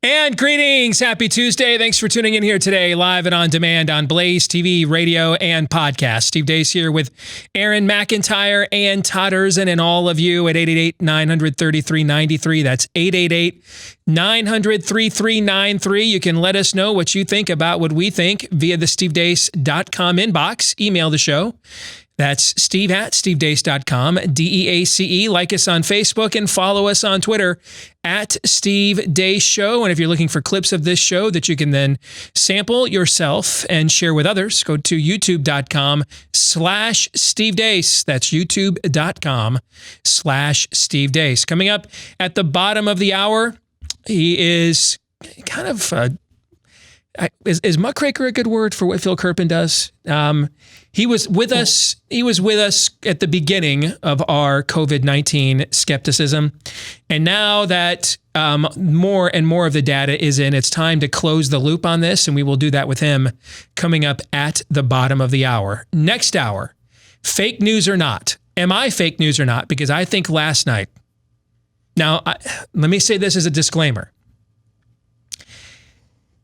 And greetings. Happy Tuesday. Thanks for tuning in here today, live and on demand on BlazeTV, radio, and podcast. Steve Deace here with Aaron McIntyre and Todd and all of you at 888-900-3393. That's 888-900-3393. You can let us know what you think about what we think via the stevedeace.com inbox. Email the show. That's Steve at stevedeace.com, DEACE. Like us on Facebook and follow us on Twitter at Steve Deace Show. And if you're looking for clips of this show that you can then sample yourself and share with others, go to youtube.com/Steve Deace. That's youtube.com/Steve Deace. Coming up at the bottom of the hour, he is kind of... Is muckraker a good word for what Phil Kerpen does? He was with us. He was with us at the beginning of our COVID-19 skepticism, and now that more and more of the data is in, it's time to close the loop on this, and we will do that with him coming up at the bottom of the hour. Next hour, fake news or not? Am I fake news or not? Because I think last night. Now, let me say this as a disclaimer.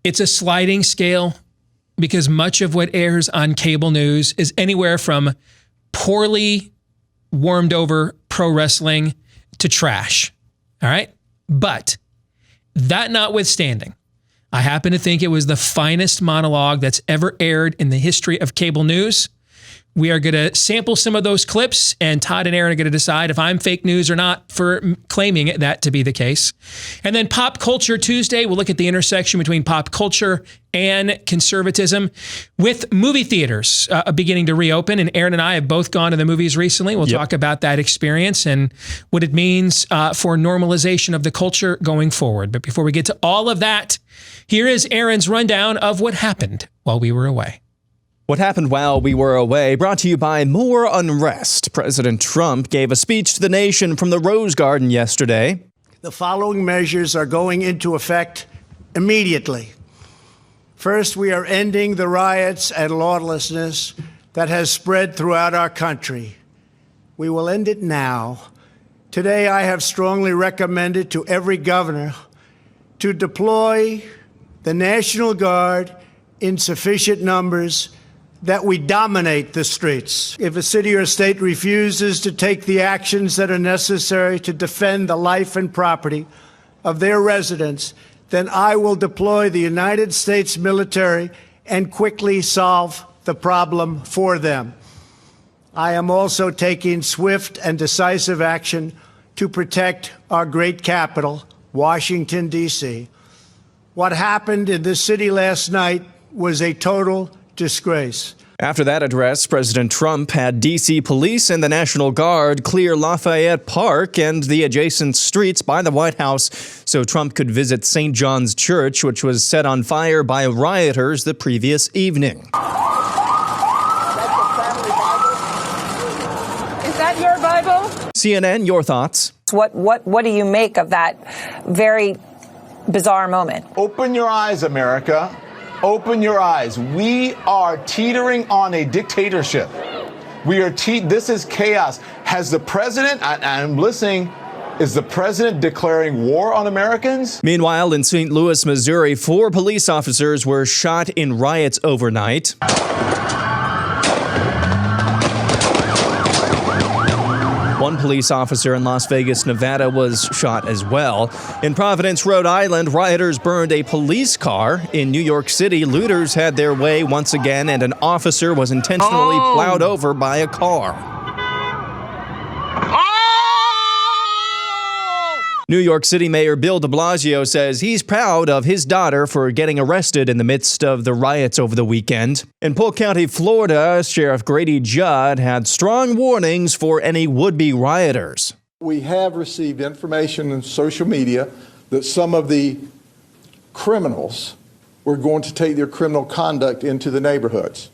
It's a sliding scale because much of what airs on cable news is anywhere from poorly warmed over pro wrestling to trash. All right. But that notwithstanding, I happen to think it was the finest monologue that's ever aired in the history of cable news. We are going to sample some of those clips, and Todd and Aaron are going to decide if I'm fake news or not for claiming that to be the case. And then Pop Culture Tuesday, we'll look at the intersection between pop culture and conservatism with movie theaters beginning to reopen. And Aaron and I have both gone to the movies recently. We'll talk about that experience and what it means for normalization of the culture going forward. But before we get to all of that, here is Aaron's rundown of what happened while we were away. What happened while we were away, brought to you by more unrest. President Trump gave a speech to the nation from the Rose Garden yesterday. The following measures are going into effect immediately. First, we are ending the riots and lawlessness that has spread throughout our country. We will end it now. Today, I have strongly recommended to every governor to deploy the National Guard in sufficient numbers that we dominate the streets. If a city or state refuses to take the actions that are necessary to defend the life and property of their residents, then I will deploy the United States military and quickly solve the problem for them. I am also taking swift and decisive action to protect our great capital, Washington, D.C. What happened in this city last night was a total disgrace. After that address, President Trump had D.C. police and the National Guard clear Lafayette Park and the adjacent streets by the White House so Trump could visit St. John's Church, which was set on fire by rioters the previous evening. Is that your Bible? CNN, your thoughts. What do you make of that very bizarre moment? Open your eyes, America. Open your eyes. We are teetering on a dictatorship. This is chaos. Has the president, I'm listening, is the president declaring war on Americans? Meanwhile, in St. Louis, Missouri, 4 police officers were shot in riots overnight. One police officer in Las Vegas, Nevada, was shot as well. In Providence, Rhode Island, rioters burned a police car. In New York City, looters had their way once again, and an officer was intentionally plowed over by a car. New York City Mayor Bill de Blasio says he's proud of his daughter for getting arrested in the midst of the riots over the weekend. In Polk County, Florida, Sheriff Grady Judd had strong warnings for any would-be rioters. We have received information in social media that some of the criminals were going to take their criminal conduct into the neighborhoods.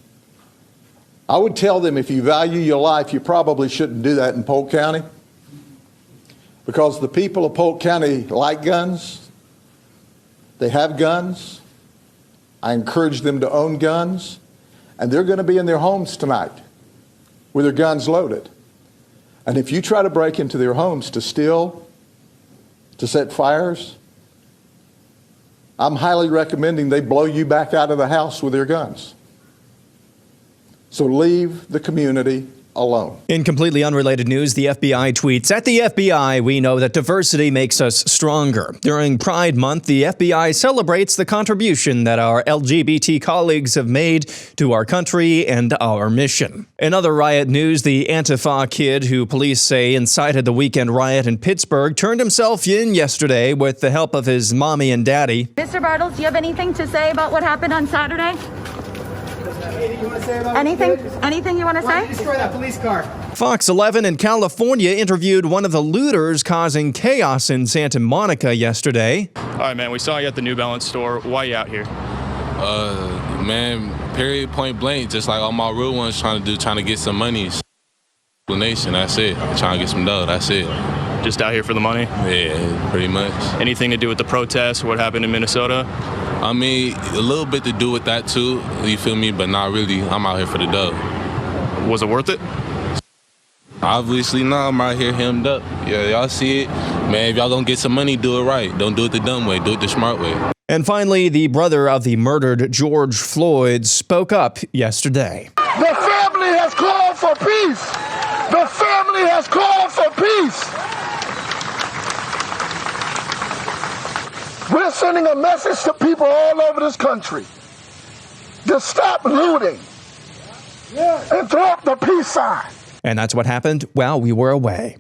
I would tell them, if you value your life, you probably shouldn't do that in Polk County, because the people of Polk County like guns. They have guns. I encourage them to own guns, and they're going to be in their homes tonight with their guns loaded. And if you try to break into their homes to steal, to set fires, I'm highly recommending they blow you back out of the house with their guns. So leave the community alone. In completely unrelated news, the FBI tweets, "At the FBI, we know that diversity makes us stronger. During Pride Month, the FBI celebrates the contribution that our LGBT colleagues have made to our country and our mission." In other riot news, the Antifa kid who police say incited the weekend riot in Pittsburgh turned himself in yesterday with the help of his mommy and daddy. Mr. Bartles, do you have anything to say about what happened on Saturday? Anything you want to say? Destroy that police car. Fox 11 in California interviewed one of the looters causing chaos in Santa Monica yesterday. All right, man, we saw you at the New Balance store. Why are you out here? Man, period, point blank, just like all my real ones trying to get some money. Explanation, that's it. Trying to get some dough, that's it. Just out here for the money? Yeah, pretty much. Anything to do with the protests, what happened in Minnesota? I mean, a little bit to do with that too, you feel me? But not really. I'm out here for the dough. Was it worth it? Obviously not. I'm out here hemmed up. Yeah, y'all see it? Man, if y'all gonna get some money, do it right. Don't do it the dumb way. Do it the smart way. And finally, the brother of the murdered George Floyd spoke up yesterday. The family has called for peace. The family has called for peace. We're sending a message to people all over this country to stop looting and throw up the peace sign. And that's what happened while we were away.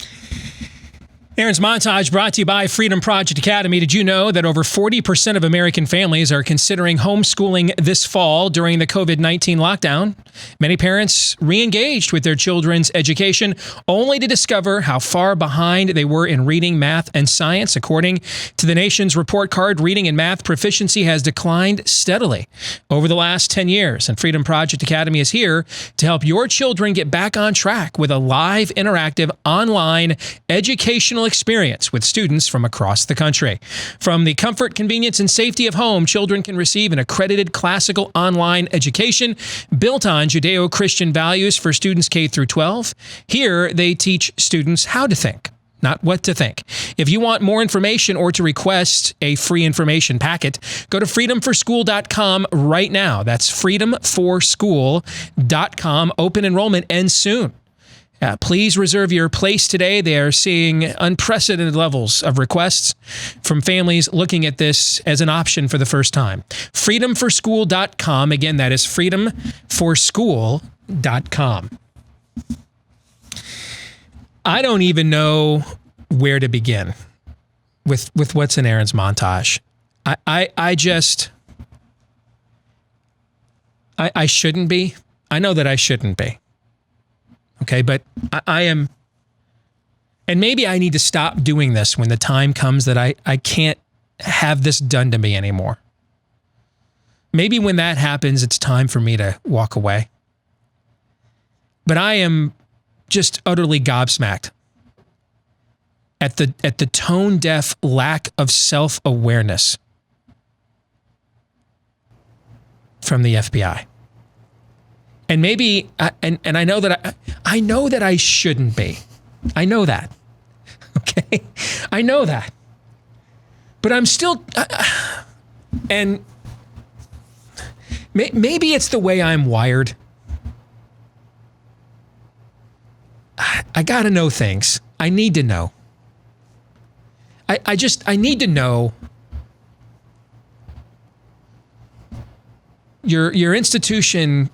Aaron's Montage brought to you by Freedom Project Academy. Did you know that over 40% of American families are considering homeschooling this fall during the COVID-19 lockdown? Many parents re-engaged with their children's education only to discover how far behind they were in reading, math, and science. According to the nation's report card, reading and math proficiency has declined steadily over the last 10 years. And Freedom Project Academy is here to help your children get back on track with a live, interactive, online educational experience with students from across the country. From the comfort, convenience, and safety of home, children can receive an accredited classical online education built on Judeo-Christian values for students K through 12. Here, they teach students how to think, not what to think. If you want more information or to request a free information packet, go to freedomforschool.com right now. That's freedomforschool.com. Open enrollment ends soon. Please reserve your place today. They are seeing unprecedented levels of requests from families looking at this as an option for the first time. Freedomforschool.com. Again, that is freedomforschool.com. I don't even know where to begin with what's in Aaron's montage. I shouldn't be. I know that I shouldn't be. Okay, but I am, and maybe I need to stop doing this when the time comes that I can't have this done to me anymore. Maybe when that happens, it's time for me to walk away. But I am just utterly gobsmacked at the tone-deaf lack of self-awareness from the FBI. And maybe, and I know that I know that I shouldn't be. I know that. Okay? I know that. But I'm still, and maybe it's the way I'm wired. I gotta know things. I need to know. I need to know. Your institution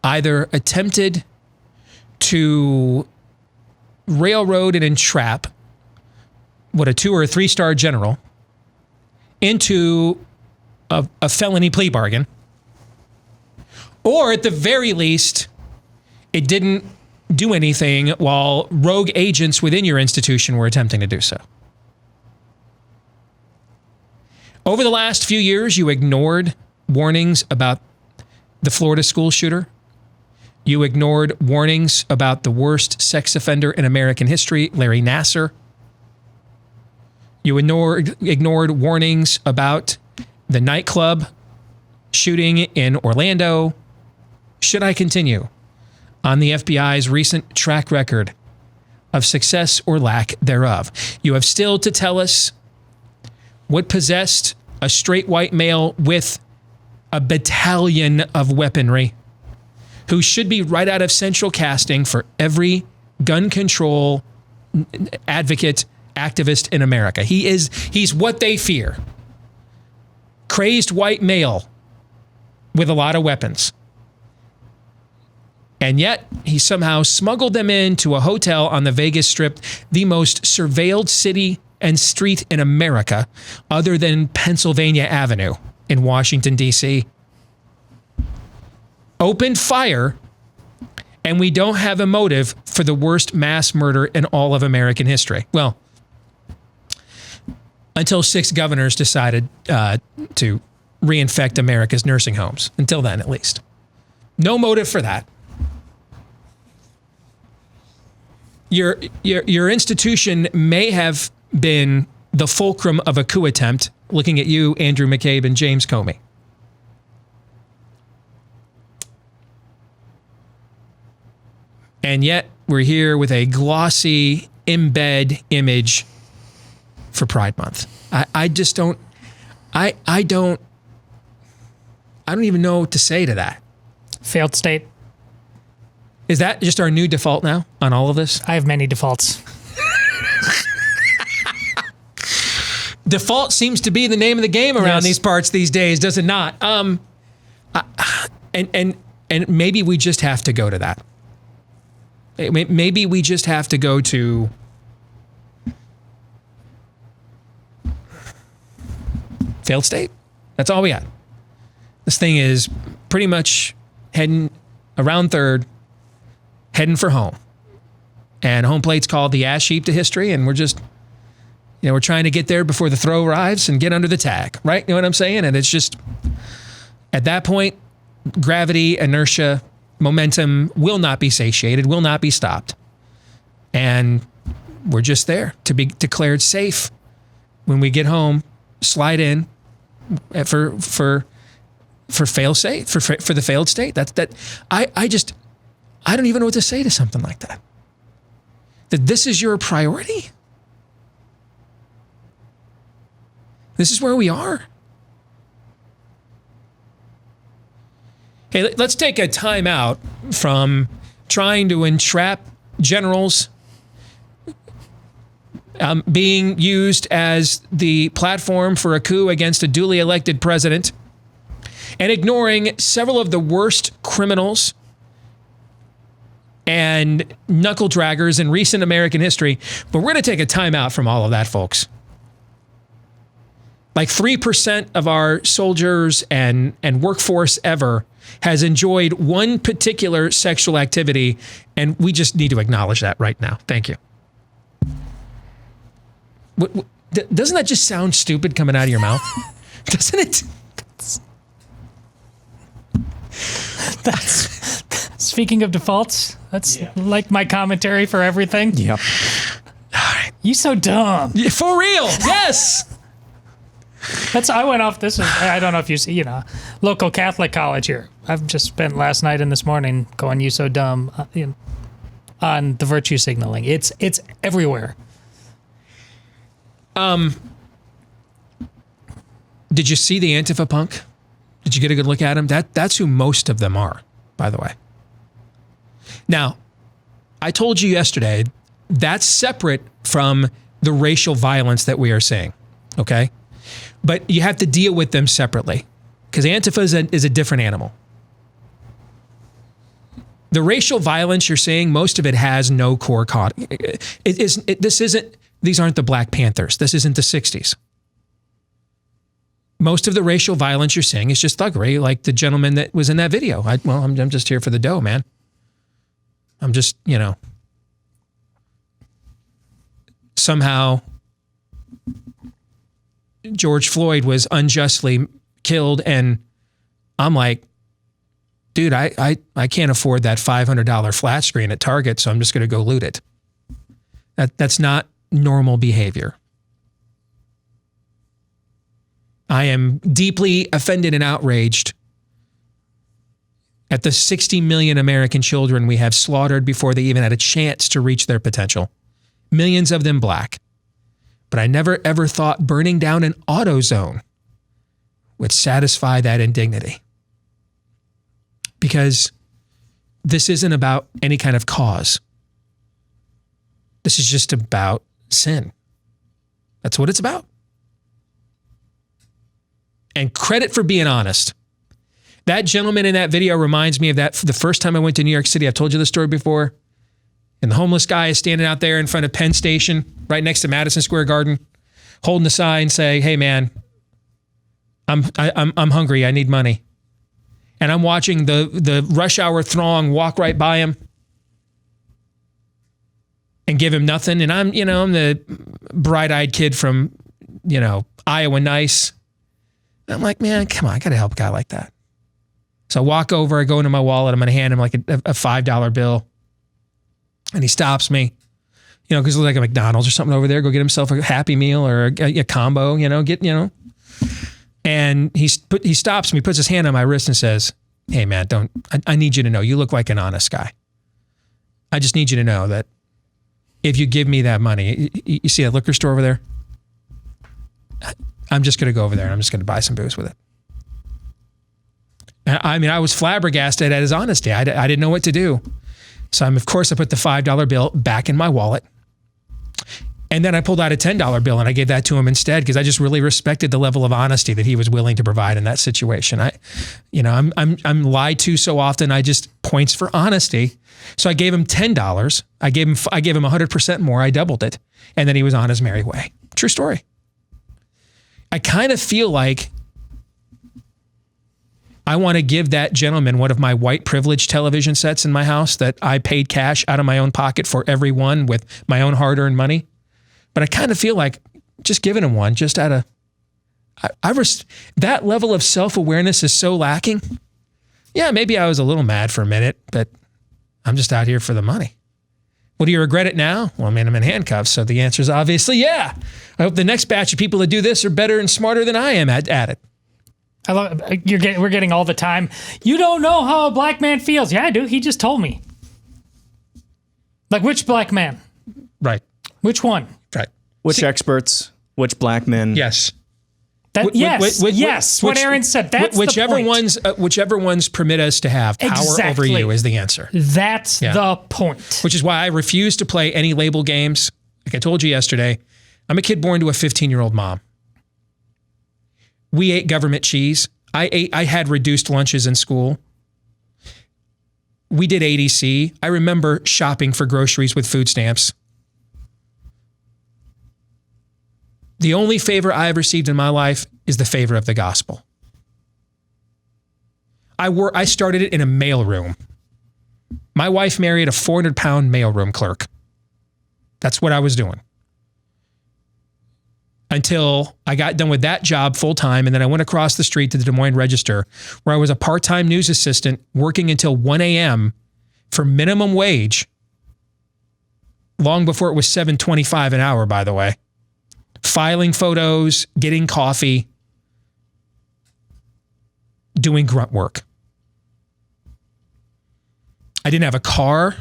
either attempted to railroad and entrap a 2 or 3 star general into a felony plea bargain, or at the very least, it didn't do anything while rogue agents within your institution were attempting to do so. Over the last few years, you ignored warnings about the Florida school shooter. You ignored warnings about the worst sex offender in American history, Larry Nassar. You ignored warnings about the nightclub shooting in Orlando. Should I continue on the FBI's recent track record of success or lack thereof? You have still to tell us what possessed a straight white male with a battalion of weaponry who should be right out of central casting for every gun control advocate, activist in America. He's what they fear. Crazed white male with a lot of weapons. And yet, he somehow smuggled them into a hotel on the Vegas Strip, the most surveilled city and street in America, other than Pennsylvania Avenue in Washington, D.C. Opened fire, and we don't have a motive for the worst mass murder in all of American history. Well, until 6 governors decided to reinfect America's nursing homes. Until then, at least. No motive for that. Your institution may have been the fulcrum of a coup attempt, looking at you, Andrew McCabe, and James Comey. And yet, we're here with a glossy embed image for Pride Month. I just don't, I don't even know what to say to that. Failed state. Is that just our new default now on all of this? I have many defaults. Default seems to be the name of the game around these parts these days, does it not? And maybe we just have to go to that. Maybe we just have to go to failed state. That's all we got. This thing is pretty much heading around third, heading for home. And home plate's called the ash heap to history, and we're just, we're trying to get there before the throw arrives and get under the tag, right? You know what I'm saying? And it's just, at that point, gravity, inertia, momentum will not be satiated, will not be stopped. And we're just there to be declared safe. When we get home, slide in for fail safe, for the failed state. I don't even know what to say to something like that. That this is your priority? This is where we are? Hey, let's take a time out from trying to entrap generals being used as the platform for a coup against a duly elected president and ignoring several of the worst criminals and knuckle draggers in recent American history. But we're going to take a time out from all of that, folks. Like 3% of our soldiers and workforce ever has enjoyed one particular sexual activity, and we just need to acknowledge that right now. Thank you. Doesn't that just sound stupid coming out of your mouth? Doesn't it? That's speaking of defaults, that's like my commentary for everything. Yep. You so dumb. Yeah, for real. Yes. I went off. This is, I don't know if you see, local Catholic college here. I've just spent last night and this morning going, you so dumb, on the virtue signaling. It's everywhere. Did you see the Antifa punk? Did you get a good look at him? That's who most of them are, by the way. Now, I told you yesterday, that's separate from the racial violence that we are seeing, okay? But you have to deal with them separately because Antifa is a different animal. The racial violence you're seeing, most of it has no core cause. These aren't the Black Panthers. This isn't the 60s. Most of the racial violence you're seeing is just thuggery, like the gentleman that was in that video. I'm just here for the dough, man. I'm just, somehow George Floyd was unjustly killed, and I'm like, dude, I can't afford that $500 flat screen at Target, so I'm just going to go loot it. That's not normal behavior. I am deeply offended and outraged at the 60 million American children we have slaughtered before they even had a chance to reach their potential. Millions of them Black. But I never ever thought burning down an AutoZone would satisfy that indignity. Because this isn't about any kind of cause. This is just about sin. That's what it's about. And credit for being honest. That gentleman in that video reminds me of that the first time I went to New York City. I've told you this story before. And the homeless guy is standing out there in front of Penn Station, right next to Madison Square Garden, holding a sign saying, "Hey man, I'm hungry. I need money." And I'm watching the rush hour throng walk right by him and give him nothing. And I'm the bright-eyed kid from, Iowa Nice. And I'm like, man, come on, I got to help a guy like that. So I walk over, I go into my wallet, I'm going to hand him like a $5 bill. And he stops me, because there's like a McDonald's or something over there. Go get himself a Happy Meal or a combo, And he stops me, puts his hand on my wrist and says, "Hey man, I need you to know, you look like an honest guy. I just need you to know that if you give me that money, you see that liquor store over there? I'm just going to go over there and I'm just going to buy some booze with it." I mean, I was flabbergasted at his honesty. I didn't know what to do. So of course I put the $5 bill back in my wallet. And then I pulled out a $10 bill and I gave that to him instead because I just really respected the level of honesty that he was willing to provide in that situation. I'm lied to so often. I just points for honesty. So I gave him $10. I gave him 100% more. I doubled it. And then he was on his merry way. True story. I kind of feel like I want to give that gentleman one of my white privilege television sets in my house that I paid cash out of my own pocket for every one with my own hard-earned money. But I kind of feel like just giving him one just out of, that level of self-awareness is so lacking. Yeah, maybe I was a little mad for a minute, but I'm just out here for the money. Well, do you regret it now? Well, I mean, I'm in handcuffs, so the answer is obviously yeah. I hope the next batch of people that do this are better and smarter than I am at it. I love we're getting all the time. You don't know how a black man feels. Yeah, I do. He just told me. Like which black man? Right. Which one? Right. Which experts? Which black men? Yes. Yes. What Aaron said. That's whichever the point. Whichever ones permit us to have power over you is the answer. That's the point. Which is why I refuse to play any label games. Like I told you yesterday, I'm a kid born to a 15-year-old mom. We ate government cheese. I had reduced lunches in school. We did ADC. I remember shopping for groceries with food stamps. The only favor I have received in my life is the favor of the gospel. I started it in a mailroom. My wife married a 400-pound mailroom clerk. That's what I was doing. Until I got done with that job full time, and then I went across the street to the Des Moines Register, where I was a part-time news assistant working until 1 a.m. for minimum wage, long before it was $7.25 an hour, by the way. Filing photos, getting coffee, doing grunt work. I didn't have a car,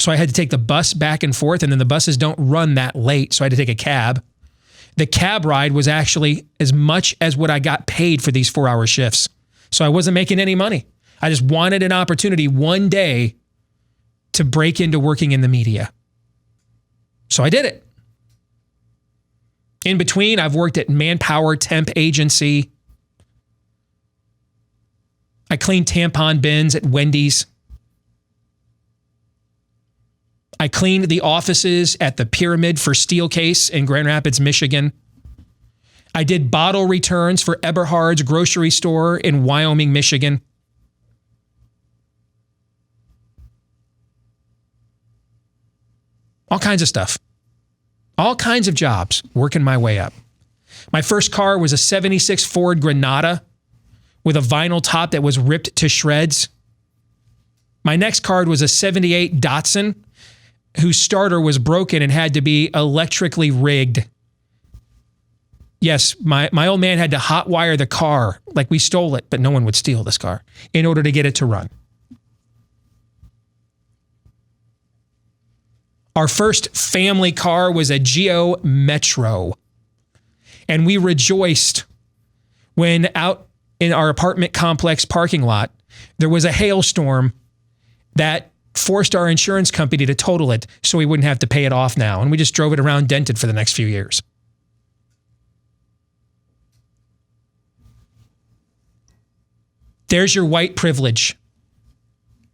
so I had to take the bus back and forth, and then the buses don't run that late, so I had to take a cab. The cab ride was actually as much as what I got paid for these 4-hour shifts. So I wasn't making any money. I just wanted an opportunity one day to break into working in the media. So I did it. In between, I've worked at Manpower Temp Agency. I cleaned tampon bins at Wendy's. I cleaned the offices at the Pyramid for Steelcase in Grand Rapids, Michigan. I did bottle returns for Eberhard's grocery store in Wyoming, Michigan. All kinds of stuff. All kinds of jobs, working my way up. My first car was a 76 Ford Granada with a vinyl top that was ripped to shreds. My next car was a 78 Datsun whose starter was broken and had to be electrically rigged. Yes, my old man had to hotwire the car, like we stole it, but no one would steal this car, in order to get it to run. Our first family car was a Geo Metro, and we rejoiced when out in our apartment complex parking lot, there was a hailstorm that forced our insurance company to total it so we wouldn't have to pay it off now. And we just drove it around dented for the next few years. There's your white privilege.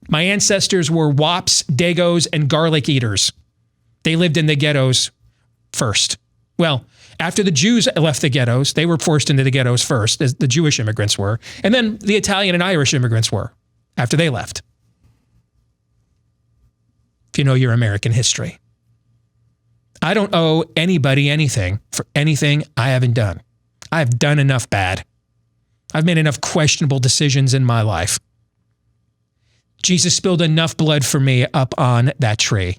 My ancestors were wops, dagos, and garlic eaters. They lived in the ghettos first. Well, after the Jews left the ghettos, they were forced into the ghettos first, as the Jewish immigrants were. And then the Italian and Irish immigrants were, after they left. If you know your American history. I don't owe anybody anything for anything I haven't done. I've done enough bad. I've made enough questionable decisions in my life. Jesus spilled enough blood for me up on that tree.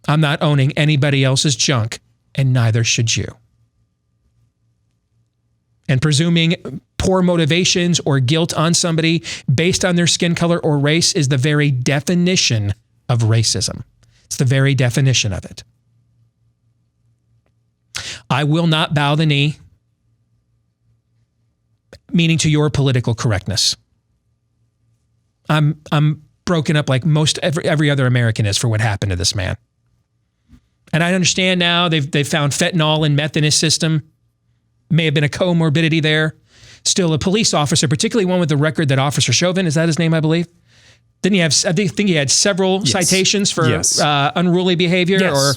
I'm not owning anybody else's junk, and neither should you. And presuming poor motivations or guilt on somebody based on their skin color or race is the very definition of racism. It's the very definition of it. I will not bow the knee, meaning to your political correctness. I'm broken up like most every other American is for what happened to this man. And I understand now they've found fentanyl and meth in his system. May have been a comorbidity there. Still, a police officer, particularly one with the record that Officer Chauvin, is that his name, I believe? Didn't he have, I think he had several citations for unruly behavior or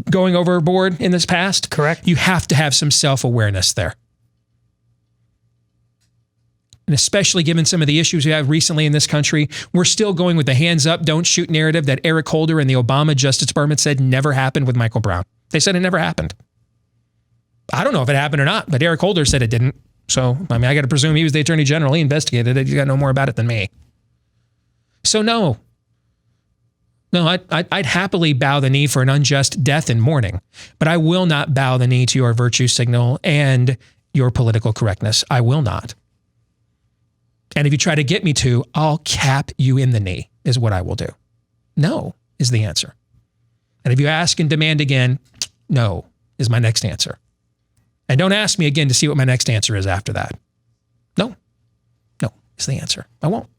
going overboard in this past? Correct. You have to have some self-awareness there. And especially given some of the issues we have recently in this country, we're still going with the hands up, don't shoot narrative that Eric Holder and the Obama Justice Department said never happened with Michael Brown. They said it never happened. I don't know if it happened or not, but Eric Holder said it didn't. So, I mean, I got to presume he was the Attorney General. He investigated it. He's got to know more about it than me. So no, I'd happily bow the knee for an unjust death in mourning, but I will not bow the knee to your virtue signal and your political correctness. I will not. And if you try to get me to, I'll cap you in the knee, is what I will do. No is the answer. And if you ask and demand again, no is my next answer. And don't ask me again to see what my next answer is after that. No is the answer. I won't.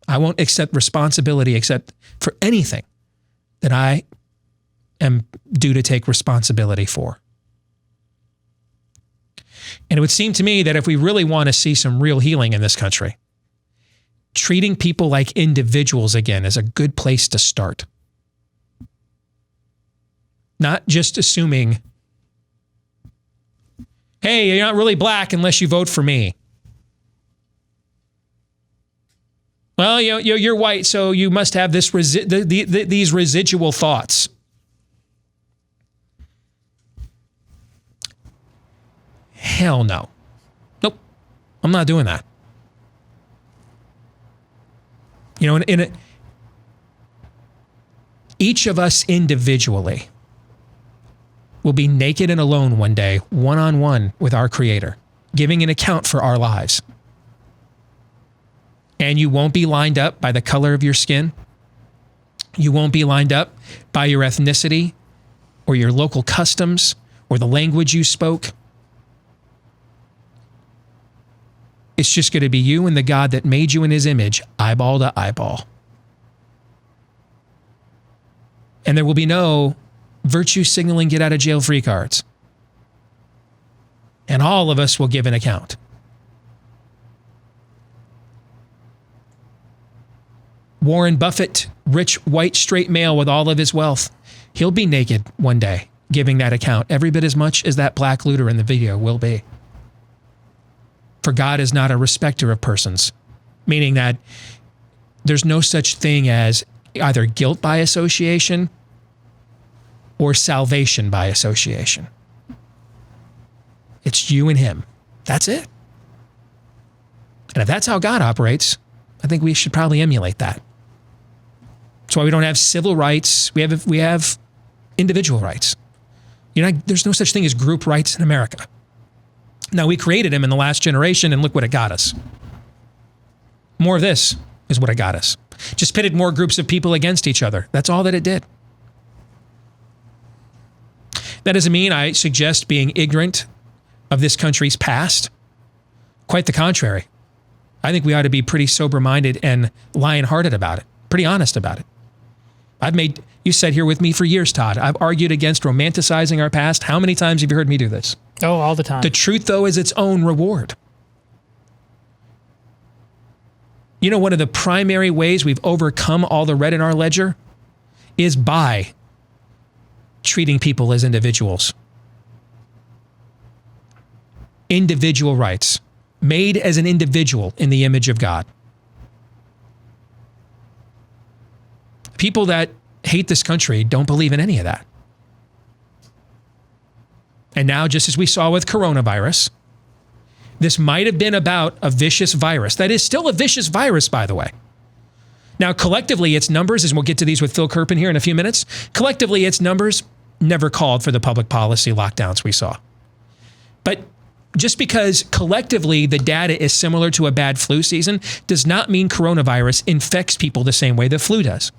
I won't accept responsibility except for anything that I am due to take responsibility for. And it would seem to me that if we really want to see some real healing in this country, treating people like individuals again is a good place to start. Not just assuming, hey, you're not really black unless you vote for me. Well, you're white, so you must have this these residual thoughts. Hell no. Nope. I'm not doing that. You know, each of us individually will be naked and alone one day, one-on-one with our Creator, giving an account for our lives. And you won't be lined up by the color of your skin. You won't be lined up by your ethnicity or your local customs or the language you spoke. It's just going to be you and the God that made you in his image, eyeball to eyeball. And there will be no virtue signaling get out of jail free cards. And all of us will give an account. Warren Buffett, rich, white, straight male with all of his wealth, he'll be naked one day, giving that account every bit as much as that black looter in the video will be. For God is not a respecter of persons, meaning that there's no such thing as either guilt by association or salvation by association. It's you and him. That's it. And if that's how God operates, I think we should probably emulate that. That's why we don't have civil rights. We have individual rights. There's no such thing as group rights in America. Now, we created them in the last generation, and look what it got us. More of this is what it got us. Just pitted more groups of people against each other. That's all that it did. That doesn't mean I suggest being ignorant of this country's past. Quite the contrary. I think we ought to be pretty sober-minded and lion-hearted about it, pretty honest about it. You sat here with me for years, Todd. I've argued against romanticizing our past. How many times have you heard me do this? Oh, all the time. The truth, though, is its own reward. You know, one of the primary ways we've overcome all the red in our ledger is by treating people as individuals. Individual rights, made as an individual in the image of God. People that hate this country don't believe in any of that. And now, just as we saw with coronavirus, this might have been about a vicious virus. That is still a vicious virus, by the way. Now, collectively, its numbers, as we'll get to these with Phil Kerpen here in a few minutes, collectively, its numbers never called for the public policy lockdowns we saw. But just because collectively the data is similar to a bad flu season does not mean coronavirus infects people the same way the flu does.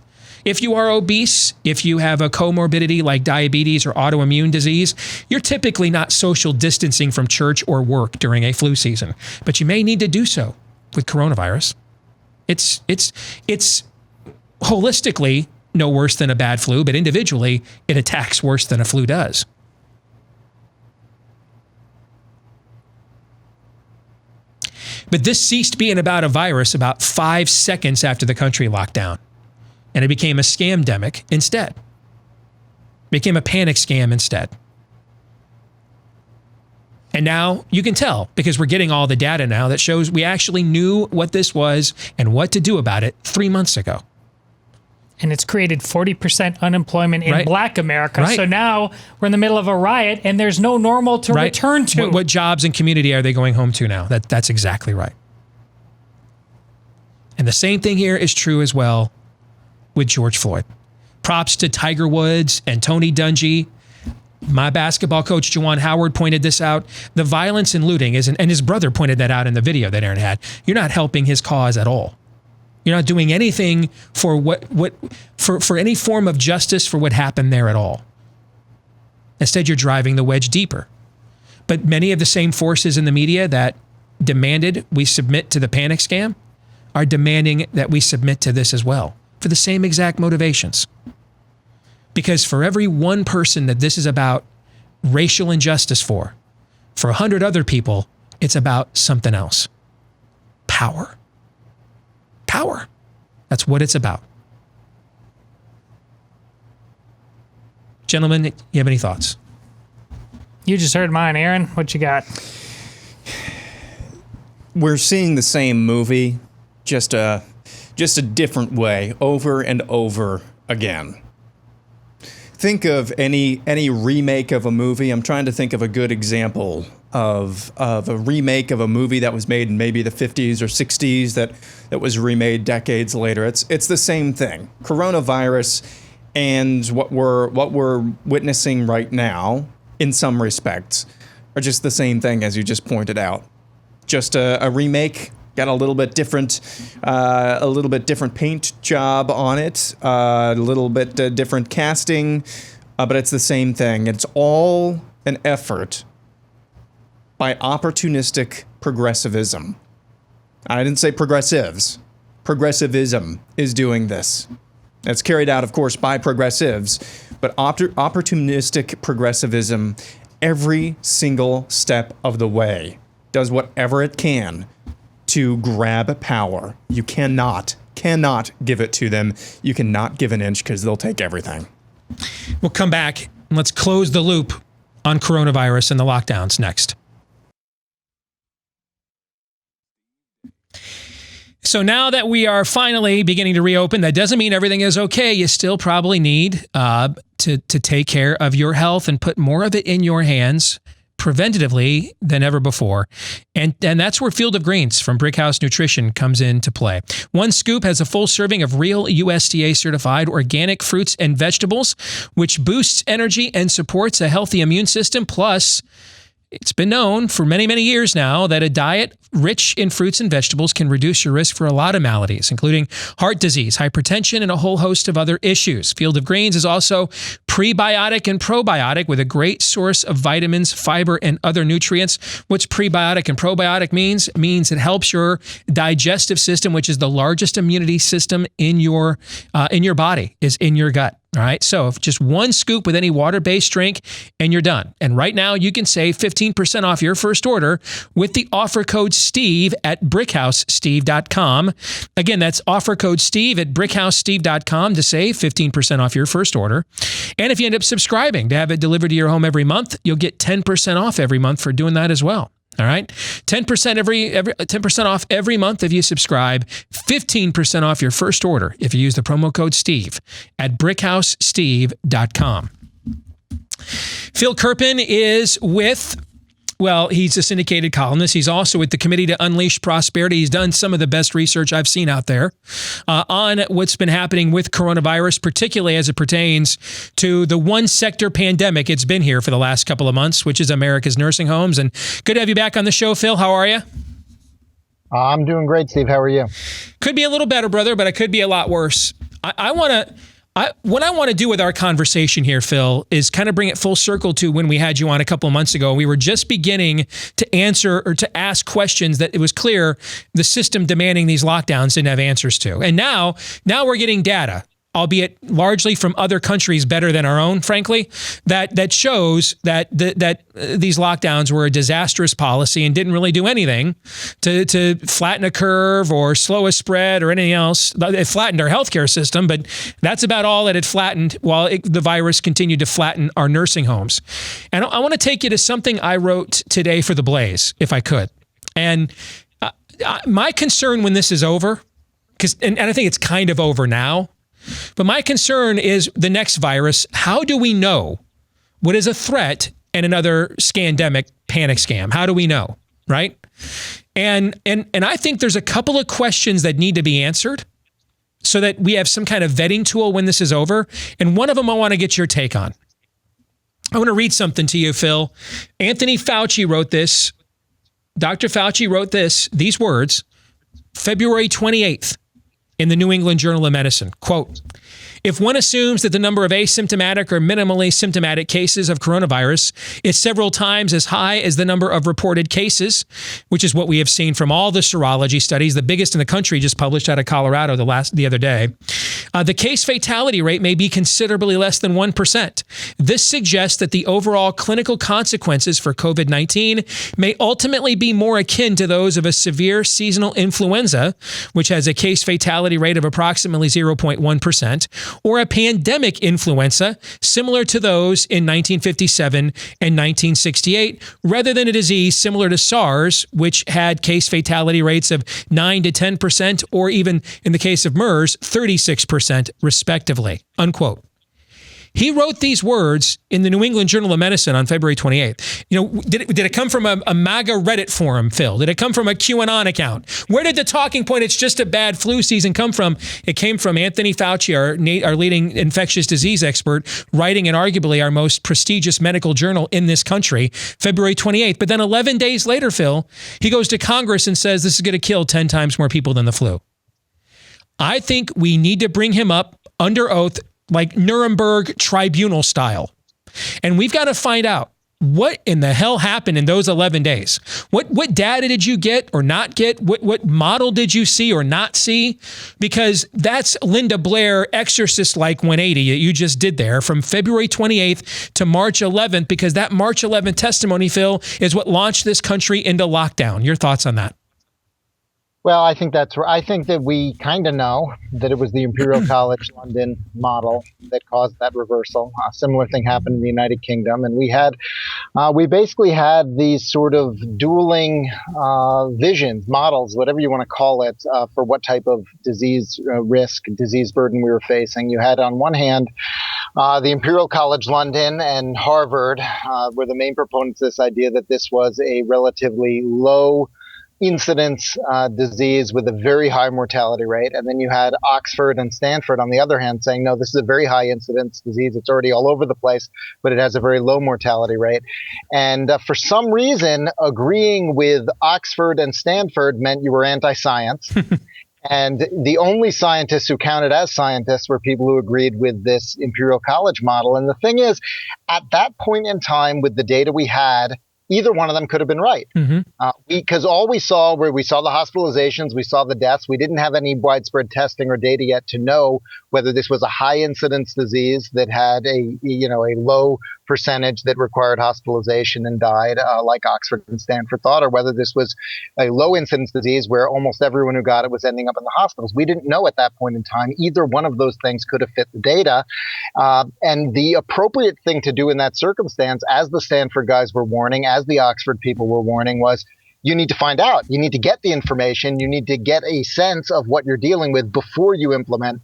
If you are obese, if you have a comorbidity like diabetes or autoimmune disease, you're typically not social distancing from church or work during a flu season, but you may need to do so with coronavirus. It's holistically no worse than a bad flu, but individually it attacks worse than a flu does. But this ceased being about a virus about 5 seconds after the country locked down. And it became a scamdemic instead. It became a panic scam instead. And now you can tell, because we're getting all the data now that shows we actually knew what this was and what to do about it 3 months ago. And it's created 40% unemployment in Black America. Right. So now we're in the middle of a riot and there's no normal to return to. What jobs and community are they going home to now? That's exactly right. And the same thing here is true as well with George Floyd. Props to Tiger Woods and Tony Dungy. My basketball coach, Juwan Howard, pointed this out. The violence and looting and his brother pointed that out in the video that Aaron had. You're not helping his cause at all. You're not doing anything for for any form of justice for what happened there at all. Instead, you're driving the wedge deeper. But many of the same forces in the media that demanded we submit to the panic scam are demanding that we submit to this as well, for the same exact motivations. Because for every one person that this is about racial injustice for 100 other people, it's about something else. Power. Power. That's what it's about. Gentlemen, you have any thoughts? You just heard mine, Aaron. What you got? We're seeing the same movie, just a different way, over and over again. Think of any remake of a movie. I'm trying to think of a good example of a remake of a movie that was made in maybe the 50s or 60s that was remade decades later. It's the same thing. Coronavirus and what we're witnessing right now, in some respects, are just the same thing as you just pointed out. Just a remake. Got a little bit different paint job on it, a little bit different casting, but it's the same thing. It's all an effort by opportunistic progressivism. I didn't say progressives. Progressivism is doing this. It's carried out, of course, by progressives, but opportunistic progressivism, every single step of the way, does whatever it can to grab power. You cannot give it to them. You cannot give an inch because they'll take everything. We'll come back and let's close the loop on coronavirus and the lockdowns next. So now that we are finally beginning to reopen, that doesn't mean everything is okay. You still probably need to take care of your health and put more of it in your hands preventatively than ever before. And that's where Field of Greens from Brickhouse Nutrition comes into play. One scoop has a full serving of real USDA certified organic fruits and vegetables, which boosts energy and supports a healthy immune system. Plus, It's been known for many, many years now that a diet rich in fruits and vegetables can reduce your risk for a lot of maladies, including heart disease, hypertension, and a whole host of other issues. Field of Greens is also prebiotic and probiotic with a great source of vitamins, fiber, and other nutrients. What's prebiotic and probiotic means? It means it helps your digestive system, which is the largest immunity system in your body, is in your gut. All right, so if just one scoop with any water-based drink and you're done. And right now you can save 15% off your first order with the offer code STEVE at BrickHouseSteve.com. Again, that's offer code STEVE at BrickHouseSteve.com to save 15% off your first order. And if you end up subscribing to have it delivered to your home every month, you'll get 10% off every month for doing that as well. All right, 10% off every month if you subscribe, 15% off your first order if you use the promo code Steve at BrickHouseSteve.com. Phil Kerpen is with, well, he's a syndicated columnist. He's also with the Committee to Unleash Prosperity. He's done some of the best research I've seen out there on what's been happening with coronavirus, particularly as it pertains to the one sector pandemic. It's been here for the last couple of months, which is America's nursing homes. And good to have you back on the show, Phil. How are you? I'm doing great, Steve. How are you? Could be a little better, brother, but I could be a lot worse. What I want to do with our conversation here, Phil, is kind of bring it full circle to when we had you on a couple of months ago. We were just beginning to answer or to ask questions that it was clear the system demanding these lockdowns didn't have answers to. And now we're getting data, albeit largely from other countries better than our own, frankly, that shows that these lockdowns were a disastrous policy and didn't really do anything to flatten a curve or slow a spread or anything else. It flattened our healthcare system, but that's about all that it flattened while the virus continued to flatten our nursing homes. And I want to take you to something I wrote today for the Blaze, if I could. And my concern when this is over, and I think it's kind of over now, but my concern is the next virus. How do we know what is a threat and another scandemic panic scam? How do we know, right? And I think there's a couple of questions that need to be answered so that we have some kind of vetting tool when this is over. And one of them I want to get your take on. I want to read something to you, Phil. Anthony Fauci wrote this. Dr. Fauci wrote these words, February 28th. In the New England Journal of Medicine, quote, if one assumes that the number of asymptomatic or minimally symptomatic cases of coronavirus is several times as high as the number of reported cases, which is what we have seen from all the serology studies, the biggest in the country just published out of Colorado the other day, the case fatality rate may be considerably less than 1%. This suggests that the overall clinical consequences for COVID-19 may ultimately be more akin to those of a severe seasonal influenza, which has a case fatality rate of approximately 0.1%, or a pandemic influenza similar to those in 1957 and 1968, rather than a disease similar to SARS, which had case fatality rates of 9 to 10%, or even in the case of MERS, 36%, respectively, unquote. He wrote these words in the New England Journal of Medicine on February 28th. You know, did it come from a MAGA Reddit forum, Phil? Did it come from a QAnon account? Where did the talking point, it's just a bad flu season, come from? It came from Anthony Fauci, our leading infectious disease expert, writing in arguably our most prestigious medical journal in this country, February 28th. But then 11 days later, Phil, he goes to Congress and says this is going to kill 10 times more people than the flu. I think we need to bring him up under oath, like Nuremberg tribunal style. And we've got to find out what in the hell happened in those 11 days. What data did you get or not get? What model did you see or not see? Because that's Linda Blair exorcist-like 180 that you just did there from February 28th to March 11th, because that March 11th testimony, Phil, is what launched this country into lockdown. Your thoughts on that? Well, I think that's right. I think that we kind of know that it was the Imperial College London model that caused that reversal. A similar thing happened in the United Kingdom. And we basically had these sort of dueling visions, models, whatever you want to call it, for what type of disease risk, disease burden we were facing. You had on one hand, the Imperial College London and Harvard were the main proponents of this idea that this was a relatively low incidence disease with a very high mortality rate. And then you had Oxford and Stanford on the other hand saying, no, this is a very high incidence disease. It's already all over the place, but it has a very low mortality rate. And for some reason, agreeing with Oxford and Stanford meant you were anti-science. And the only scientists who counted as scientists were people who agreed with this Imperial College model. And the thing is, at that point in time, with the data we had, either one of them could have been right. Because all we saw the hospitalizations, we saw the deaths. We didn't have any widespread testing or data yet to know whether this was a high incidence disease that had a low percentage that required hospitalization and died, like Oxford and Stanford thought, or whether this was a low incidence disease where almost everyone who got it was ending up in the hospitals. We didn't know at that point in time. Either one of those things could have fit the data. And the appropriate thing to do in that circumstance, as the Stanford guys were warning, as the Oxford people were warning, was you need to find out. You need to get the information. You need to get a sense of what you're dealing with before you implement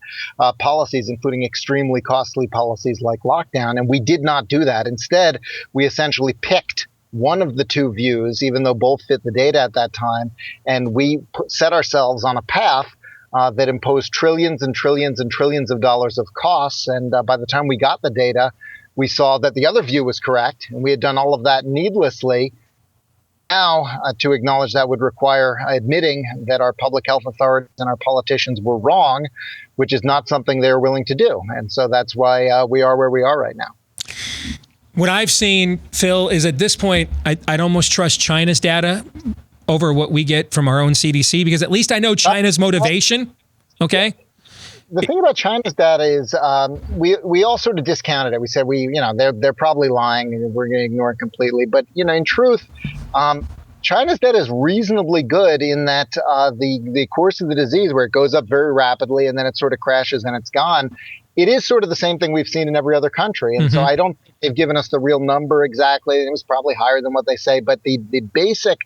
policies, including extremely costly policies like lockdown. And we did not do that. Instead, we essentially picked one of the two views, even though both fit the data at that time, and we set ourselves on a path that imposed trillions and trillions and trillions of dollars of costs. And by the time we got the data, we saw that the other view was correct, and we had done all of that needlessly. Now, to acknowledge that would require admitting that our public health authorities and our politicians were wrong, which is not something they're willing to do. And so that's why we are where we are right now. What I've seen, Phil, is at this point, I'd almost trust China's data over what we get from our own CDC, because at least I know China's motivation. Okay. The thing about China's data is we all sort of discounted it. We said they're probably lying and we're going to ignore it completely. But in truth, China's data is reasonably good in that the course of the disease, where it goes up very rapidly and then it sort of crashes and it's gone, it is sort of the same thing we've seen in every other country. And so I don't think they've given us the real number exactly. It was probably higher than what they say, but the basic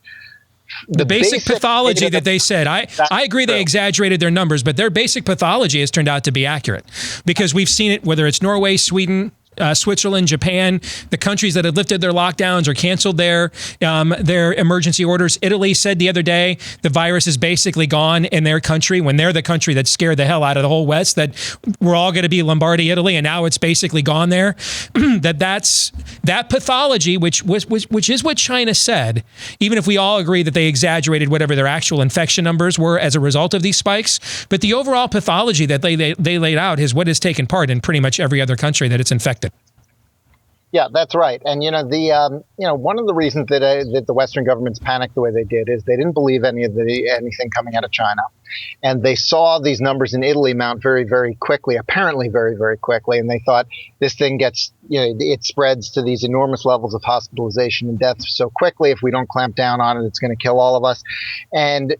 pathology that they said, I agree they exaggerated their numbers, but their basic pathology has turned out to be accurate, because we've seen it, whether it's Norway, Sweden, Switzerland, Japan, the countries that had lifted their lockdowns or canceled their emergency orders. Italy said the other day the virus is basically gone in their country, when they're the country that scared the hell out of the whole West, that we're all going to be Lombardy, Italy, and now it's basically gone there. that pathology, which is what China said, even if we all agree that they exaggerated whatever their actual infection numbers were as a result of these spikes, but the overall pathology that they laid out is what has taken part in pretty much every other country that it's infected. Yeah, that's right. And one of the reasons that the Western governments panicked the way they did is they didn't believe anything coming out of China, and they saw these numbers in Italy mount very, very quickly, apparently very, very quickly, and they thought this thing gets it spreads to these enormous levels of hospitalization and death so quickly. If we don't clamp down on it, it's going to kill all of us. And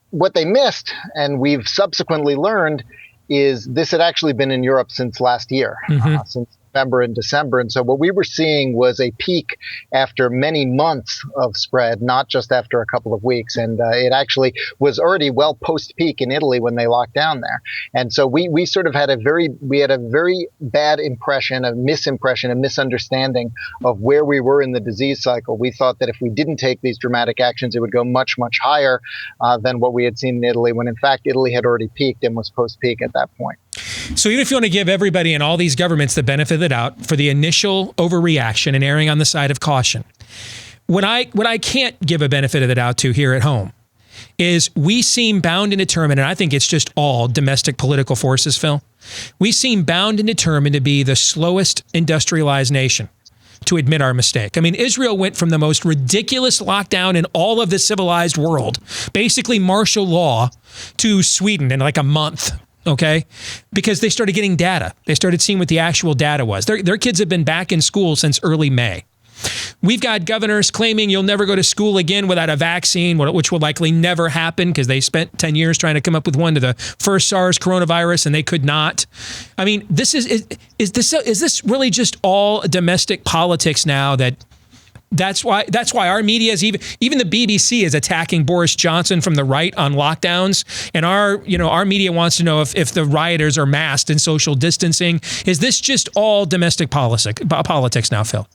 what they missed, and we've subsequently learned, is this had actually been in Europe since last year, since November and December. And so what we were seeing was a peak after many months of spread, not just after a couple of weeks. And it actually was already well post-peak in Italy when they locked down there. And so we sort of had a very bad impression, a misunderstanding of where we were in the disease cycle. We thought that if we didn't take these dramatic actions, it would go much, much higher than what we had seen in Italy, when in fact Italy had already peaked and was post-peak at that point. So even if you want to give everybody and all these governments the benefit of the doubt for the initial overreaction and erring on the side of caution, what I can't give a benefit of the doubt to here at home is we seem bound and determined, and I think it's just all domestic political forces, Phil. We seem bound and determined to be the slowest industrialized nation to admit our mistake. I mean, Israel went from the most ridiculous lockdown in all of the civilized world, basically martial law, to Sweden in like a month. Okay, because they started getting data. They started seeing what the actual data was. Their kids have been back in school since early May. We've got governors claiming you'll never go to school again without a vaccine, which will likely never happen because they spent 10 years trying to come up with one to the first SARS coronavirus and they could not. I mean, is this really just all domestic politics now? That's why our media is even the BBC is attacking Boris Johnson from the right on lockdowns, and our media wants to know if the rioters are masked and social distancing. Is this just all domestic politics now, Phil?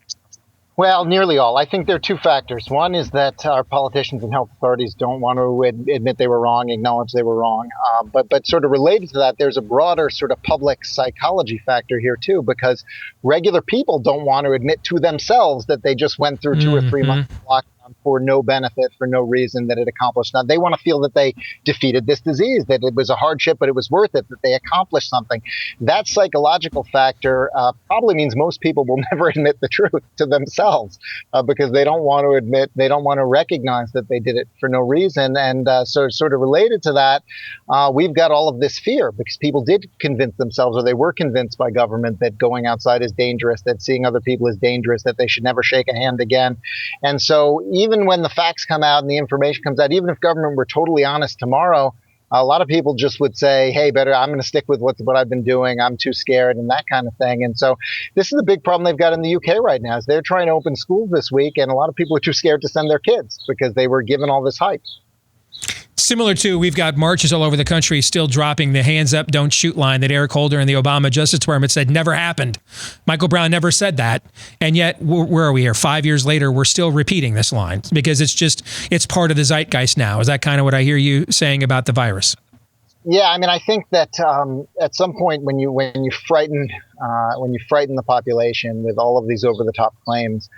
Well, nearly all. I think there are two factors. One is that our politicians and health authorities don't want to admit they were wrong, acknowledge they were wrong. But sort of related to that, there's a broader sort of public psychology factor here too, because regular people don't want to admit to themselves that they just went through 2 or 3 months of lockdown for no benefit, for no reason, that it accomplished nothing. They want to feel that they defeated this disease, that it was a hardship, but it was worth it, that they accomplished something. That psychological factor probably means most people will never admit the truth to themselves because they don't want to admit, they don't want to recognize that they did it for no reason. And so sort of related to that, we've got all of this fear because people did convince themselves, or they were convinced by government, that going outside is dangerous, that seeing other people is dangerous, that they should never shake a hand again. And so even when the facts come out and the information comes out, even if government were totally honest tomorrow, a lot of people just would say, hey, I'm going to stick with what I've been doing. I'm too scared and that kind of thing. And so this is a big problem they've got in the UK right now is they're trying to open schools this week. And a lot of people are too scared to send their kids because they were given all this hype. Similar to, we've got marches all over the country still dropping the hands up, don't shoot line that Eric Holder and the Obama Justice Department said never happened. Michael Brown never said that. And yet, where are we here? 5 years later, we're still repeating this line because it's part of the zeitgeist now. Is that kind of what I hear you saying about the virus? Yeah, I mean, I think that at some point when you frighten the population with all of these over-the-top claims,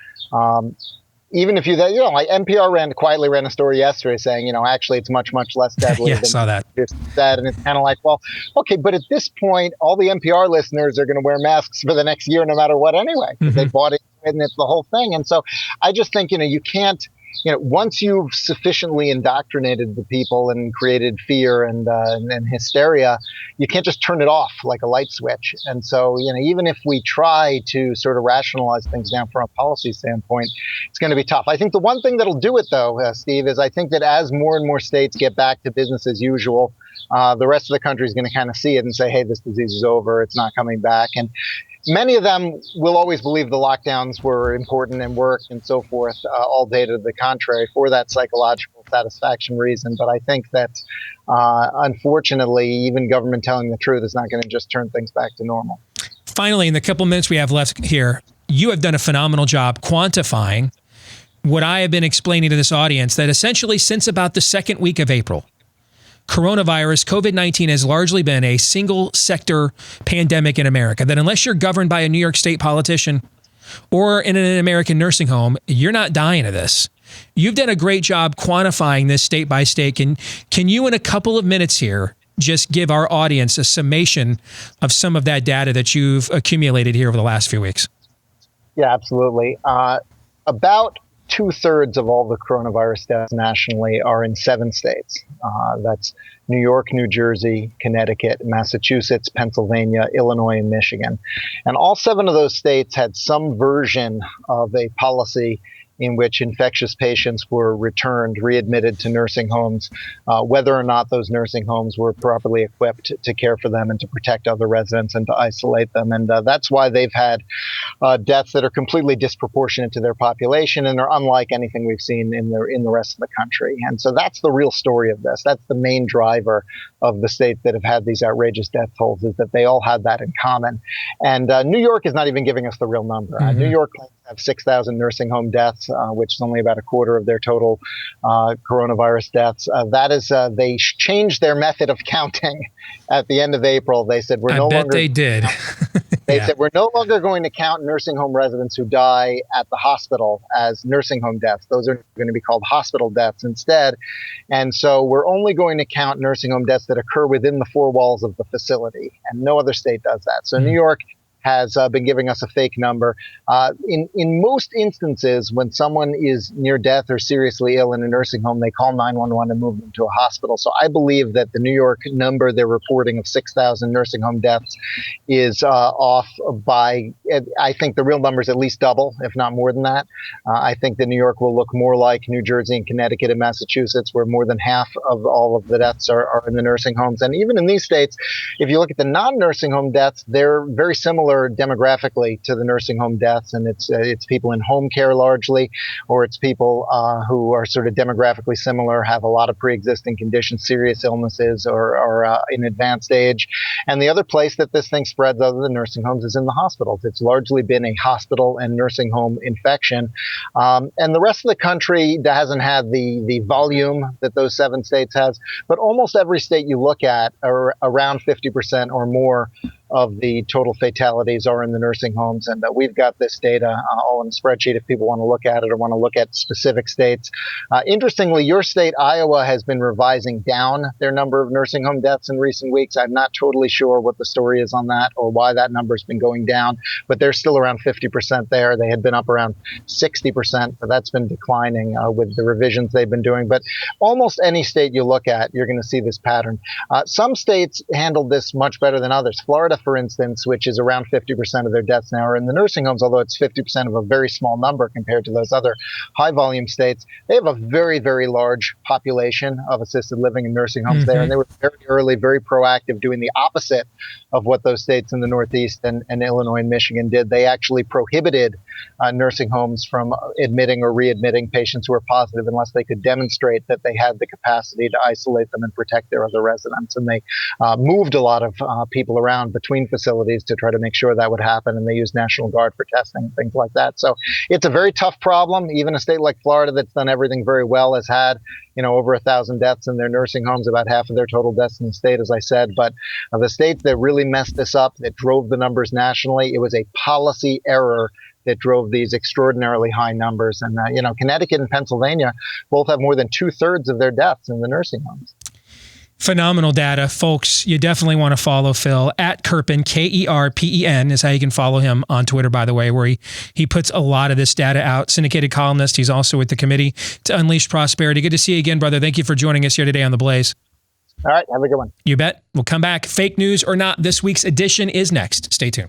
even if like NPR quietly ran a story yesterday saying, actually it's much, much less deadly. Yeah, saw that. And it's kind of like, well, okay, but at this point, all the NPR listeners are going to wear masks for the next year no matter what anyway, because they bought it and it's the whole thing. And so I just think, you can't, once you've sufficiently indoctrinated the people and created fear and hysteria, you can't just turn it off like a light switch. And so, even if we try to sort of rationalize things down from a policy standpoint, it's going to be tough. I think the one thing that'll do it, though, Steve, is I think that as more and more states get back to business as usual, the rest of the country is going to kind of see it and say, hey, this disease is over. It's not coming back. And many of them will always believe the lockdowns were important and worked and so forth, all data to the contrary, for that psychological satisfaction reason. But I think that, unfortunately, even government telling the truth is not going to just turn things back to normal. Finally, in the couple minutes we have left here, you have done a phenomenal job quantifying what I have been explaining to this audience, that essentially since about the second week of April, coronavirus, COVID-19 has largely been a single sector pandemic in America, that unless you're governed by a New York State politician or in an American nursing home, you're not dying of this. You've done a great job quantifying this state by state. Can you, in a couple of minutes here, just give our audience a summation of some of that data that you've accumulated here over the last few weeks? Yeah, absolutely. About 2/3 of all the coronavirus deaths nationally are in 7 states. That's New York, New Jersey, Connecticut, Massachusetts, Pennsylvania, Illinois, and Michigan. And all 7 of those states had some version of a policy in which infectious patients were readmitted to nursing homes, whether or not those nursing homes were properly equipped to care for them and to protect other residents and to isolate them. And that's why they've had deaths that are completely disproportionate to their population and are unlike anything we've seen in the rest of the country. And so that's the real story of this. That's the main driver of the states that have had these outrageous death tolls, is that they all had that in common. And New York is not even giving us the real number. New York have 6,000 nursing home deaths, which is only about a quarter of their total coronavirus deaths. That is, they changed their method of counting at the end of April. They said we're no longer. I bet they did. They said we're no longer going to count nursing home residents who die at the hospital as nursing home deaths. Those are going to be called hospital deaths instead. And so we're only going to count nursing home deaths that occur within the 4 walls of the facility. And no other state does that. So New York has been giving us a fake number. In most instances, when someone is near death or seriously ill in a nursing home, they call 911 and move them to a hospital. So I believe that the New York number they're reporting of 6,000 nursing home deaths is off by, I think the real number is at least double, if not more than that. I think that New York will look more like New Jersey and Connecticut and Massachusetts, where more than half of all of the deaths are in the nursing homes. And even in these states, if you look at the non-nursing home deaths, they're very similar similar demographically to the nursing home deaths, and it's people in home care largely, or it's people who are sort of demographically similar, have a lot of pre-existing conditions, serious illnesses, or in advanced age. And the other place that this thing spreads other than nursing homes is in the hospitals. It's largely been a hospital and nursing home infection. And the rest of the country hasn't had the volume that those 7 states has, but almost every state you look at are around 50% or more of the total fatalities are in the nursing homes. And we've got this data all in a spreadsheet if people want to look at it or want to look at specific states. Interestingly, your state, Iowa, has been revising down their number of nursing home deaths in recent weeks. I'm not totally sure what the story is on that or why that number has been going down, but they're still around 50% there. They had been up around 60%, but that's been declining with the revisions they've been doing. But almost any state you look at, you're going to see this pattern. Some states handled this much better than others. Florida, for instance, which is around 50% of their deaths now, are in the nursing homes, although it's 50% of a very small number compared to those other high volume states. They have a very, very large population of assisted living and nursing homes there. And they were very early, very proactive, doing the opposite of what those states in the Northeast and Illinois and Michigan did. They actually prohibited nursing homes from admitting or readmitting patients who were positive unless they could demonstrate that they had the capacity to isolate them and protect their other residents. And they moved a lot of people around between facilities to try to make sure that would happen. And they used National Guard for testing, things like that. So it's a very tough problem. Even a state like Florida that's done everything very well has had, over 1,000 deaths in their nursing homes, about half of their total deaths in the state, as I said. But the states that really messed this up, that drove the numbers nationally, it was a policy error that drove these extraordinarily high numbers. And, Connecticut and Pennsylvania both have more than 2/3 of their deaths in the nursing homes. Phenomenal data, folks. You definitely want to follow Phil at Kerpen, Kerpen is how you can follow him on Twitter, by the way, where he puts a lot of this data out. Syndicated columnist. He's also with the Committee to Unleash Prosperity. Good to see you again, brother. Thank you for joining us here today on The Blaze. All right. Have a good one. You bet. We'll come back. Fake news or not, this week's edition is next. Stay tuned.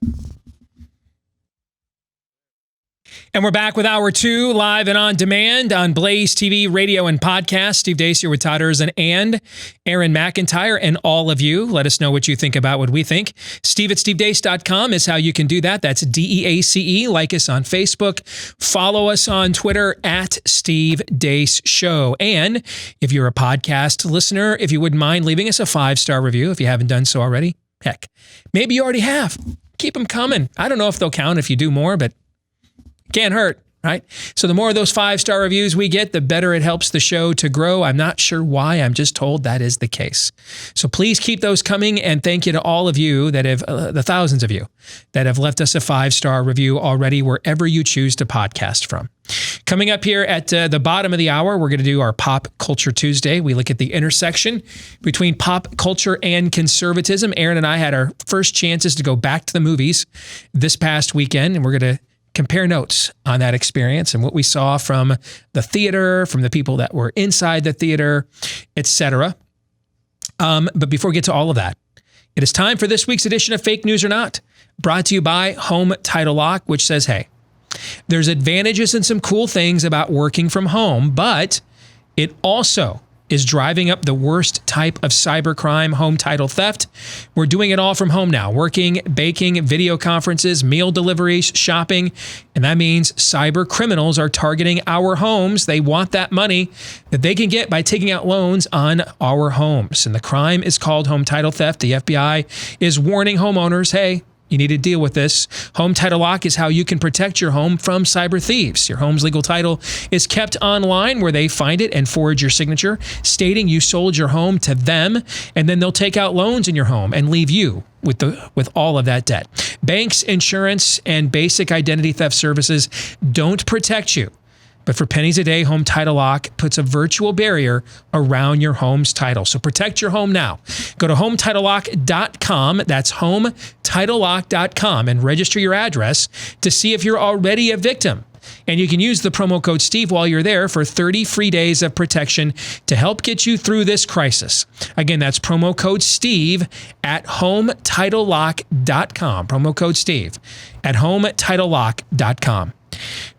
And we're back with Hour 2, live and on demand on Blaze TV, radio, and podcast. Steve Deace here with Todd and Aaron McIntyre, and all of you. Let us know what you think about what we think. Steve at stevedeace.com is how you can do that. That's DEACE. Like us on Facebook. Follow us on Twitter at Steve Deace Show. And if you're a podcast listener, if you wouldn't mind leaving us a 5-star review, if you haven't done so already, heck, maybe you already have. Keep them coming. I don't know if they'll count if you do more, but can't hurt, right? So the more of those 5-star reviews we get, the better it helps the show to grow. I'm not sure why. I'm just told that is the case. So please keep those coming. And thank you to all of you that have, the thousands of you that have left us a 5-star review already, wherever you choose to podcast from. Coming up here at the bottom of the hour, we're going to do our Pop Culture Tuesday. We look at the intersection between pop culture and conservatism. Aaron and I had our first chances to go back to the movies this past weekend, and we're going to compare notes on that experience and what we saw from the theater, from the people that were inside the theater, etc. But before we get to all of that, it is time for this week's edition of Fake News or Not, brought to you by Home Title Lock, which says, hey, there's advantages and some cool things about working from home, but it also is driving up the worst type of cybercrime, home title theft. We're doing it all from home now, working, baking, video conferences, meal deliveries, shopping, and that means cyber criminals are targeting our homes. They want that money that they can get by taking out loans on our homes. And the crime is called home title theft. The FBI is warning homeowners, hey, you need to deal with this. Home Title Lock is how you can protect your home from cyber thieves. Your home's legal title is kept online where they find it and forge your signature, stating you sold your home to them, and then they'll take out loans in your home and leave you with all of that debt. Banks, insurance, and basic identity theft services don't protect you. But for pennies a day, Home Title Lock puts a virtual barrier around your home's title. So protect your home now. Go to HomeTitleLock.com. That's HomeTitleLock.com and register your address to see if you're already a victim. And you can use the promo code Steve while you're there for 30 free days of protection to help get you through this crisis. Again, that's promo code Steve at HomeTitleLock.com. Promo code Steve at HomeTitleLock.com.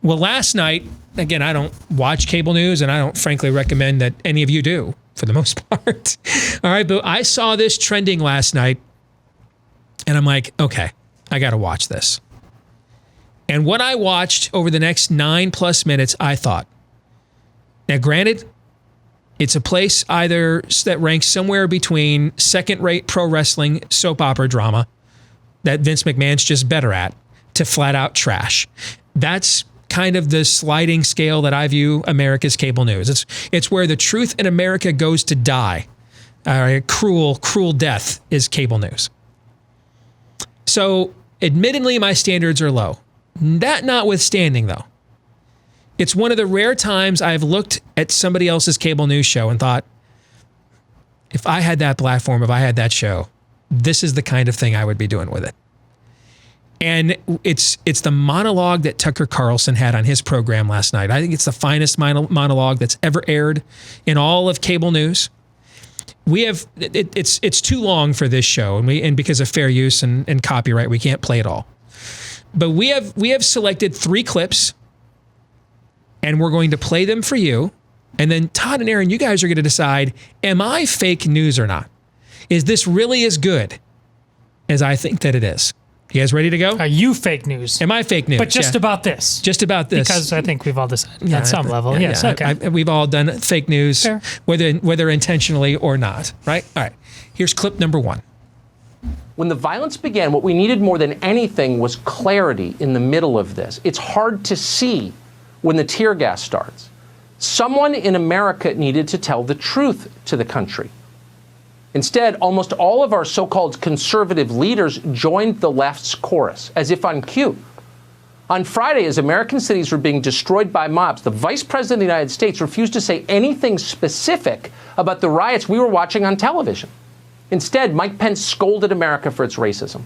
Well, last night, again, I don't watch cable news, and I don't frankly recommend that any of you do, for the most part. All right, but I saw this trending last night, and I'm like, okay, I got to watch this. And what I watched over the next 9+ minutes, I thought, now granted, it's a place either that ranks somewhere between second-rate pro wrestling soap opera drama that Vince McMahon's just better at to flat-out trash. That's kind of the sliding scale that I view America's cable news. It's where the truth in America goes to die. Cruel death is cable news. So, admittedly, my standards are low. That notwithstanding, though, it's one of the rare times I've looked at somebody else's cable news show and thought, if I had that platform, if I had that show, this is the kind of thing I would be doing with it. And it's the monologue that Tucker Carlson had on his program last night. I think it's the finest monologue that's ever aired in all of cable news. We have it's too long for this show, and because of fair use and copyright, we can't play it all. But we have selected 3 clips, and we're going to play them for you. And then Todd and Aaron, you guys are going to decide, am I fake news or not? Is this really as good as I think that it is? You guys ready to go? Are you fake news? Am I fake news? But just about this. Just about this. Because I think we've all decided at some level. Yes, okay. We've all done fake news, whether intentionally or not, right? All right. Here's clip number 1. When the violence began, what we needed more than anything was clarity in the middle of this. It's hard to see when the tear gas starts. Someone in America needed to tell the truth to the country. Instead, almost all of our so-called conservative leaders joined the left's chorus, as if on cue. On Friday, as American cities were being destroyed by mobs, the Vice President of the United States refused to say anything specific about the riots we were watching on television. Instead, Mike Pence scolded America for its racism.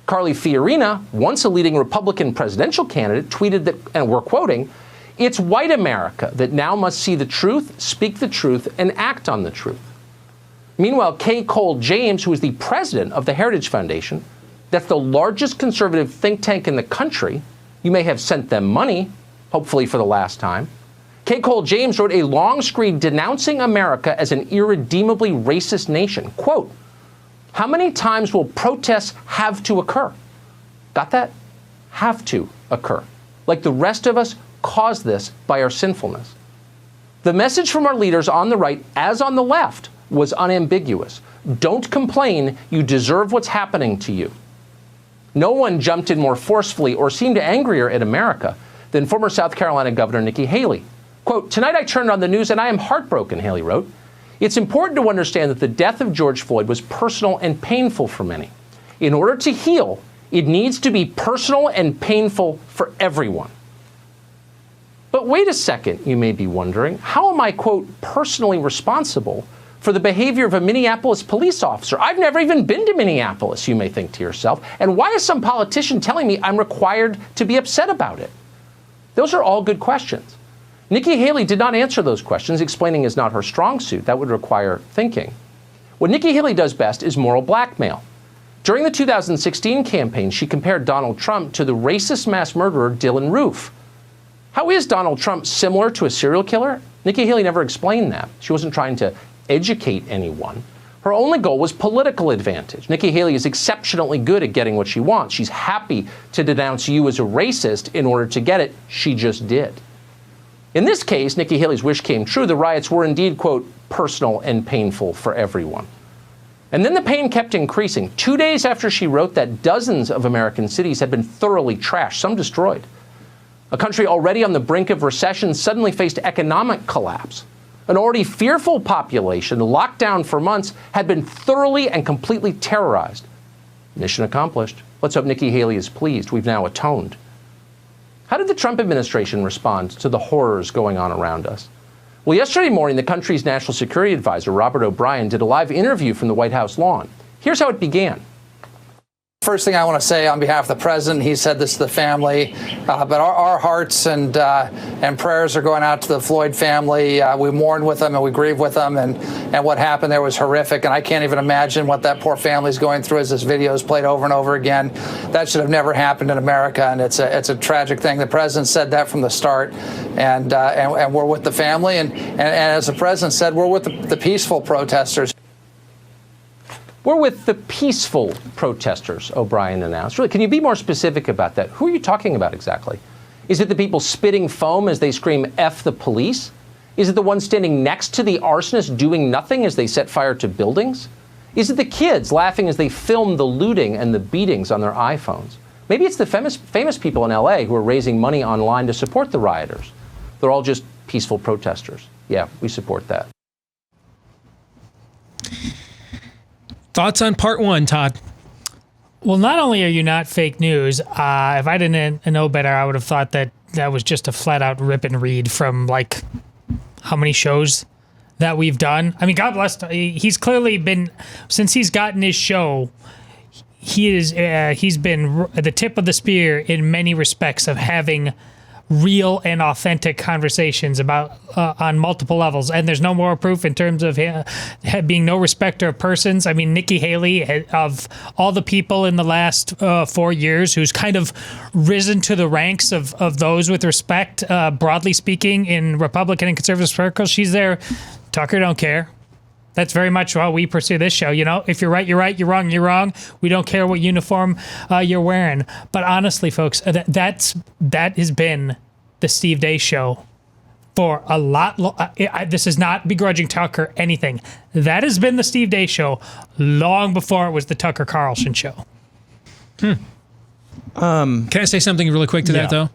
Carly Fiorina, once a leading Republican presidential candidate, tweeted that, and we're quoting, "It's white America that now must see the truth, speak the truth, and act on the truth." Meanwhile, Kay Cole James, who is the president of the Heritage Foundation, that's the largest conservative think tank in the country, you may have sent them money, hopefully for the last time. Kay Cole James wrote a long screed denouncing America as an irredeemably racist nation. Quote, "How many times will protests have to occur?" Got that? Have to occur. Like the rest of us caused this by our sinfulness. The message from our leaders on the right, as on the left, was unambiguous. Don't complain, you deserve what's happening to you. No one jumped in more forcefully or seemed angrier at America than former South Carolina Governor Nikki Haley. Quote, "Tonight I turned on the news and I am heartbroken," Haley wrote. "It's important to understand that the death of George Floyd was personal and painful for many. In order to heal, it needs to be personal and painful for everyone." But wait a second, you may be wondering, how am I, quote, personally responsible for the behavior of a Minneapolis police officer? I've never even been to Minneapolis, you may think to yourself. And why is some politician telling me I'm required to be upset about it? Those are all good questions. Nikki Haley did not answer those questions. Explaining is not her strong suit. That would require thinking. What Nikki Haley does best is moral blackmail. During the 2016 campaign, she compared Donald Trump to the racist mass murderer Dylan Roof. How is Donald Trump similar to a serial killer? Nikki Haley never explained that. She wasn't trying to educate anyone. Her only goal was political advantage. Nikki Haley is exceptionally good at getting what she wants. She's happy to denounce you as a racist in order to get it. She just did. In this case, Nikki Haley's wish came true. The riots were indeed, quote, personal and painful for everyone. And then the pain kept increasing. 2 days after she wrote that, dozens of American cities had been thoroughly trashed, some destroyed. A country already on the brink of recession suddenly faced economic collapse. An already fearful population, locked down for months, had been thoroughly and completely terrorized. Mission accomplished. Let's hope Nikki Haley is pleased. We've now atoned. How did the Trump administration respond to the horrors going on around us? Well, yesterday morning, the country's national security advisor, Robert O'Brien, did a live interview from the White House lawn. Here's how it began. First thing I want to say on behalf of the president, he said this to the family, but our hearts and prayers are going out to the Floyd family. We mourn with them and we grieve with them, and what happened there was horrific, and I can't even imagine what that poor family is going through as this video is played over and over again. That should have never happened in America, and it's a tragic thing. The president said that from the start, and we're with the family, and as the president said, we're with the peaceful protesters. We're with the peaceful protesters, O'Brien announced. Really, can you be more specific about that? Who are you talking about exactly? Is it the people spitting foam as they scream, F the police? Is it the ones standing next to the arsonists doing nothing as they set fire to buildings? Is it the kids laughing as they film the looting and the beatings on their iPhones? Maybe it's the famous people in LA who are raising money online to support the rioters. They're all just peaceful protesters. Yeah, we support that. Thoughts on part one, Todd? Well, not only are you not fake news, if I didn't know better, I would have thought that that was just a flat out rip and read from like how many shows that we've done. I mean, God bless. He's clearly been, since he's gotten his show, he's been the tip of the spear in many respects of having real and authentic conversations about on multiple levels. And there's no more proof in terms of being no respecter of persons. I mean, Nikki Haley, of all the people in the last 4 years who's kind of risen to the ranks of those with respect, broadly speaking, in Republican and conservative circles, she's there. Tucker don't care. That's very much how we pursue this show. You know, if you're right, you're right. You're wrong, you're wrong. We don't care what uniform you're wearing. But honestly, folks, that has been the Steve Deace Show for a lot. This is not begrudging Tucker anything. That has been the Steve Deace Show long before it was the Tucker Carlson Show. Can I say something really quick to that, though?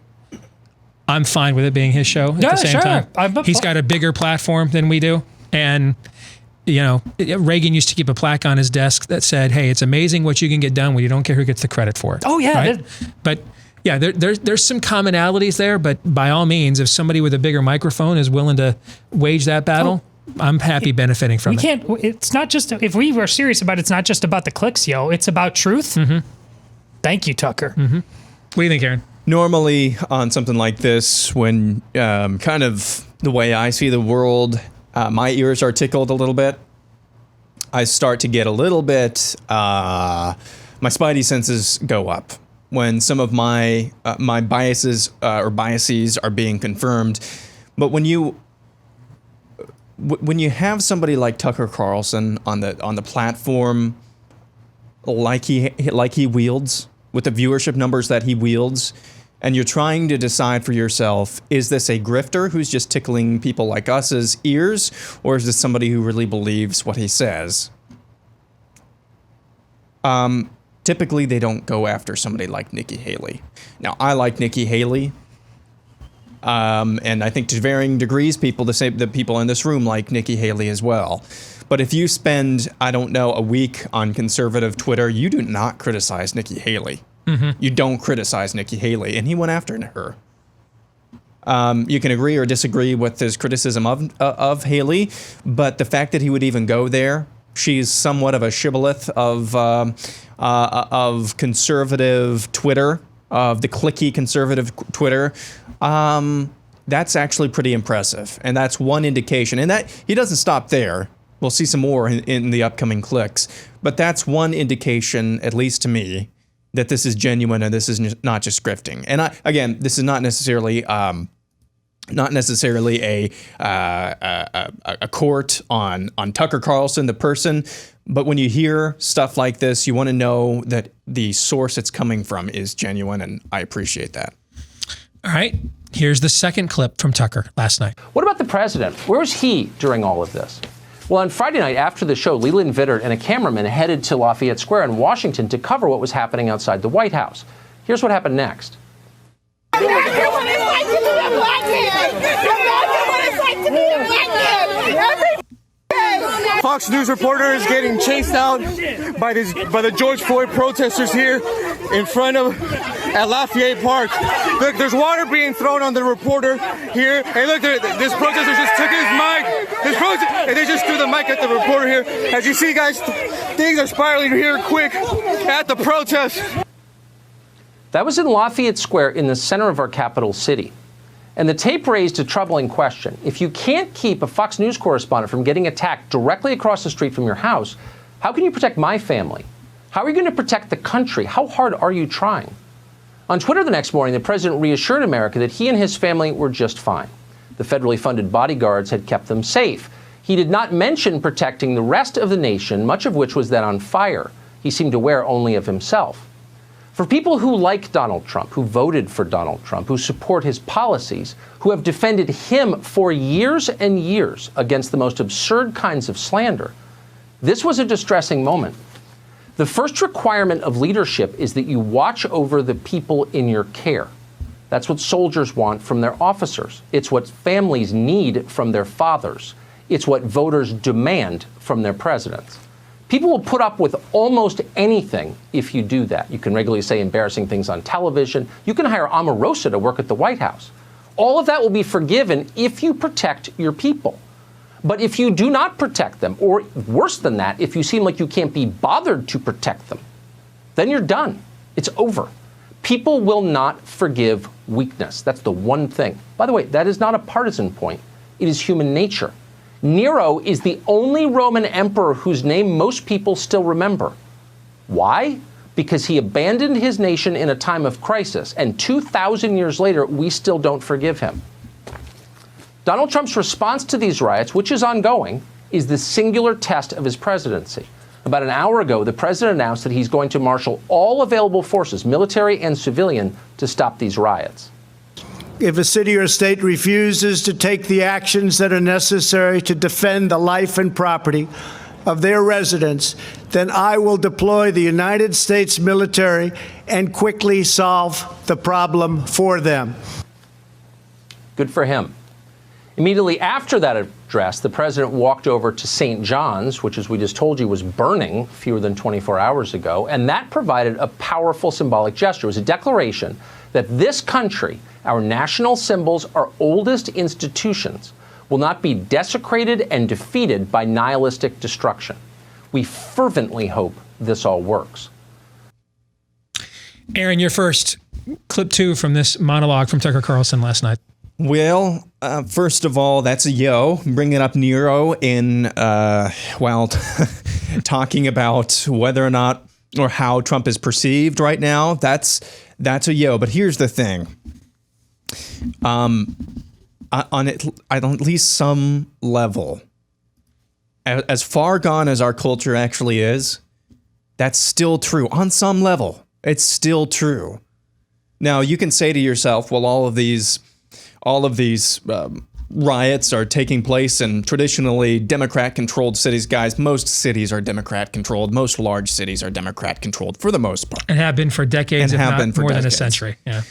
I'm fine with it being his show at the same time. He's got a bigger platform than we do. And, you know, Reagan used to keep a plaque on his desk that said, hey, it's amazing what you can get done when you don't care who gets the credit for it. Oh, yeah. Right? But, yeah, there's some commonalities there. But by all means, if somebody with a bigger microphone is willing to wage that battle, I'm happy benefiting from it. It's not just, if we were serious about it, it's not just about the clicks, yo. It's about truth. Mm-hmm. Thank you, Tucker. Mm-hmm. What do you think, Aaron? Normally on something like this, when kind of the way I see the world, my ears are tickled a little bit. I start to get a little bit, my spidey senses go up when some of my biases are being confirmed. But when you have somebody like Tucker Carlson on the platform, like he wields, with the viewership numbers that he wields, and you're trying to decide for yourself, is this a grifter who's just tickling people like us's ears, or is this somebody who really believes what he says? Typically, they don't go after somebody like Nikki Haley. Now, I like Nikki Haley, and I think to varying degrees, the people in this room like Nikki Haley as well. But if you spend, I don't know, a week on conservative Twitter, you do not criticize Nikki Haley. Mm-hmm. You don't criticize Nikki Haley, and he went after her. You can agree or disagree with his criticism of Haley, but the fact that he would even go there, she's somewhat of a shibboleth of conservative Twitter, of the cliquey conservative Twitter. That's actually pretty impressive, and that's one indication. And that he doesn't stop there. We'll see some more in the upcoming clicks, but that's one indication, at least to me, that this is genuine and this is not just scripting. And again, this is not necessarily a court on Tucker Carlson, the person, but when you hear stuff like this, you want to know that the source it's coming from is genuine, and I appreciate that. All right, here's the second clip from Tucker last night. What about the president? Where was he during all of this? Well, on Friday night after the show, Leland Vittert and a cameraman headed to Lafayette Square in Washington to cover what was happening outside the White House. Here's what happened next. Fox News reporter is getting chased out by the George Floyd protesters here in front of at Lafayette Park. Look, there's water being thrown on the reporter here. Hey, look, this protester just took his mic. They just threw the mic at the reporter here. As you see, guys, things are spiraling here quick at the protest. That was in Lafayette Square in the center of our capital city. And the tape raised a troubling question. If you can't keep a Fox News correspondent from getting attacked directly across the street from your house, how can you protect my family? How are you going to protect the country? How hard are you trying? On Twitter the next morning, the president reassured America that he and his family were just fine. The federally funded bodyguards had kept them safe. He did not mention protecting the rest of the nation, much of which was then on fire. He seemed aware only of himself. For people who like Donald Trump, who voted for Donald Trump, who support his policies, who have defended him for years and years against the most absurd kinds of slander, this was a distressing moment. The first requirement of leadership is that you watch over the people in your care. That's what soldiers want from their officers. It's what families need from their fathers. It's what voters demand from their presidents. People will put up with almost anything if you do that. You can regularly say embarrassing things on television. You can hire Omarosa to work at the White House. All of that will be forgiven if you protect your people. But if you do not protect them, or worse than that, if you seem like you can't be bothered to protect them, then you're done. It's over. People will not forgive weakness. That's the one thing. By the way, that is not a partisan point. It is human nature. Nero is the only Roman emperor whose name most people still remember. Why? Because he abandoned his nation in a time of crisis, and 2,000 years later, we still don't forgive him. Donald Trump's response to these riots, which is ongoing, is the singular test of his presidency. About an hour ago, the president announced that he's going to marshal all available forces, military and civilian, to stop these riots. If a city or state refuses to take the actions that are necessary to defend the life and property of their residents, then I will deploy the United States military and quickly solve the problem for them. Good for him. Immediately after that address, the president walked over to St. John's, which, as we just told you, was burning fewer than 24 hours ago, and that provided a powerful symbolic gesture. It was a declaration that this country, our national symbols, our oldest institutions, will not be desecrated and defeated by nihilistic destruction. We fervently hope this all works. Aaron, your first clip 2 from this monologue from Tucker Carlson last night. Well, first of all, that's a yo, bringing up Nero in, while talking about whether or not or how Trump is perceived right now. That's a yo. But here's the thing. On at least some level, as far gone as our culture actually is, that's still true. On some level, it's still true. Now, you can say to yourself, well, all of these riots are taking place in traditionally Democrat-controlled cities. Guys, most cities are Democrat-controlled. Most large cities are Democrat-controlled for the most part. And have been for decades, and have been for more than a century. Yeah.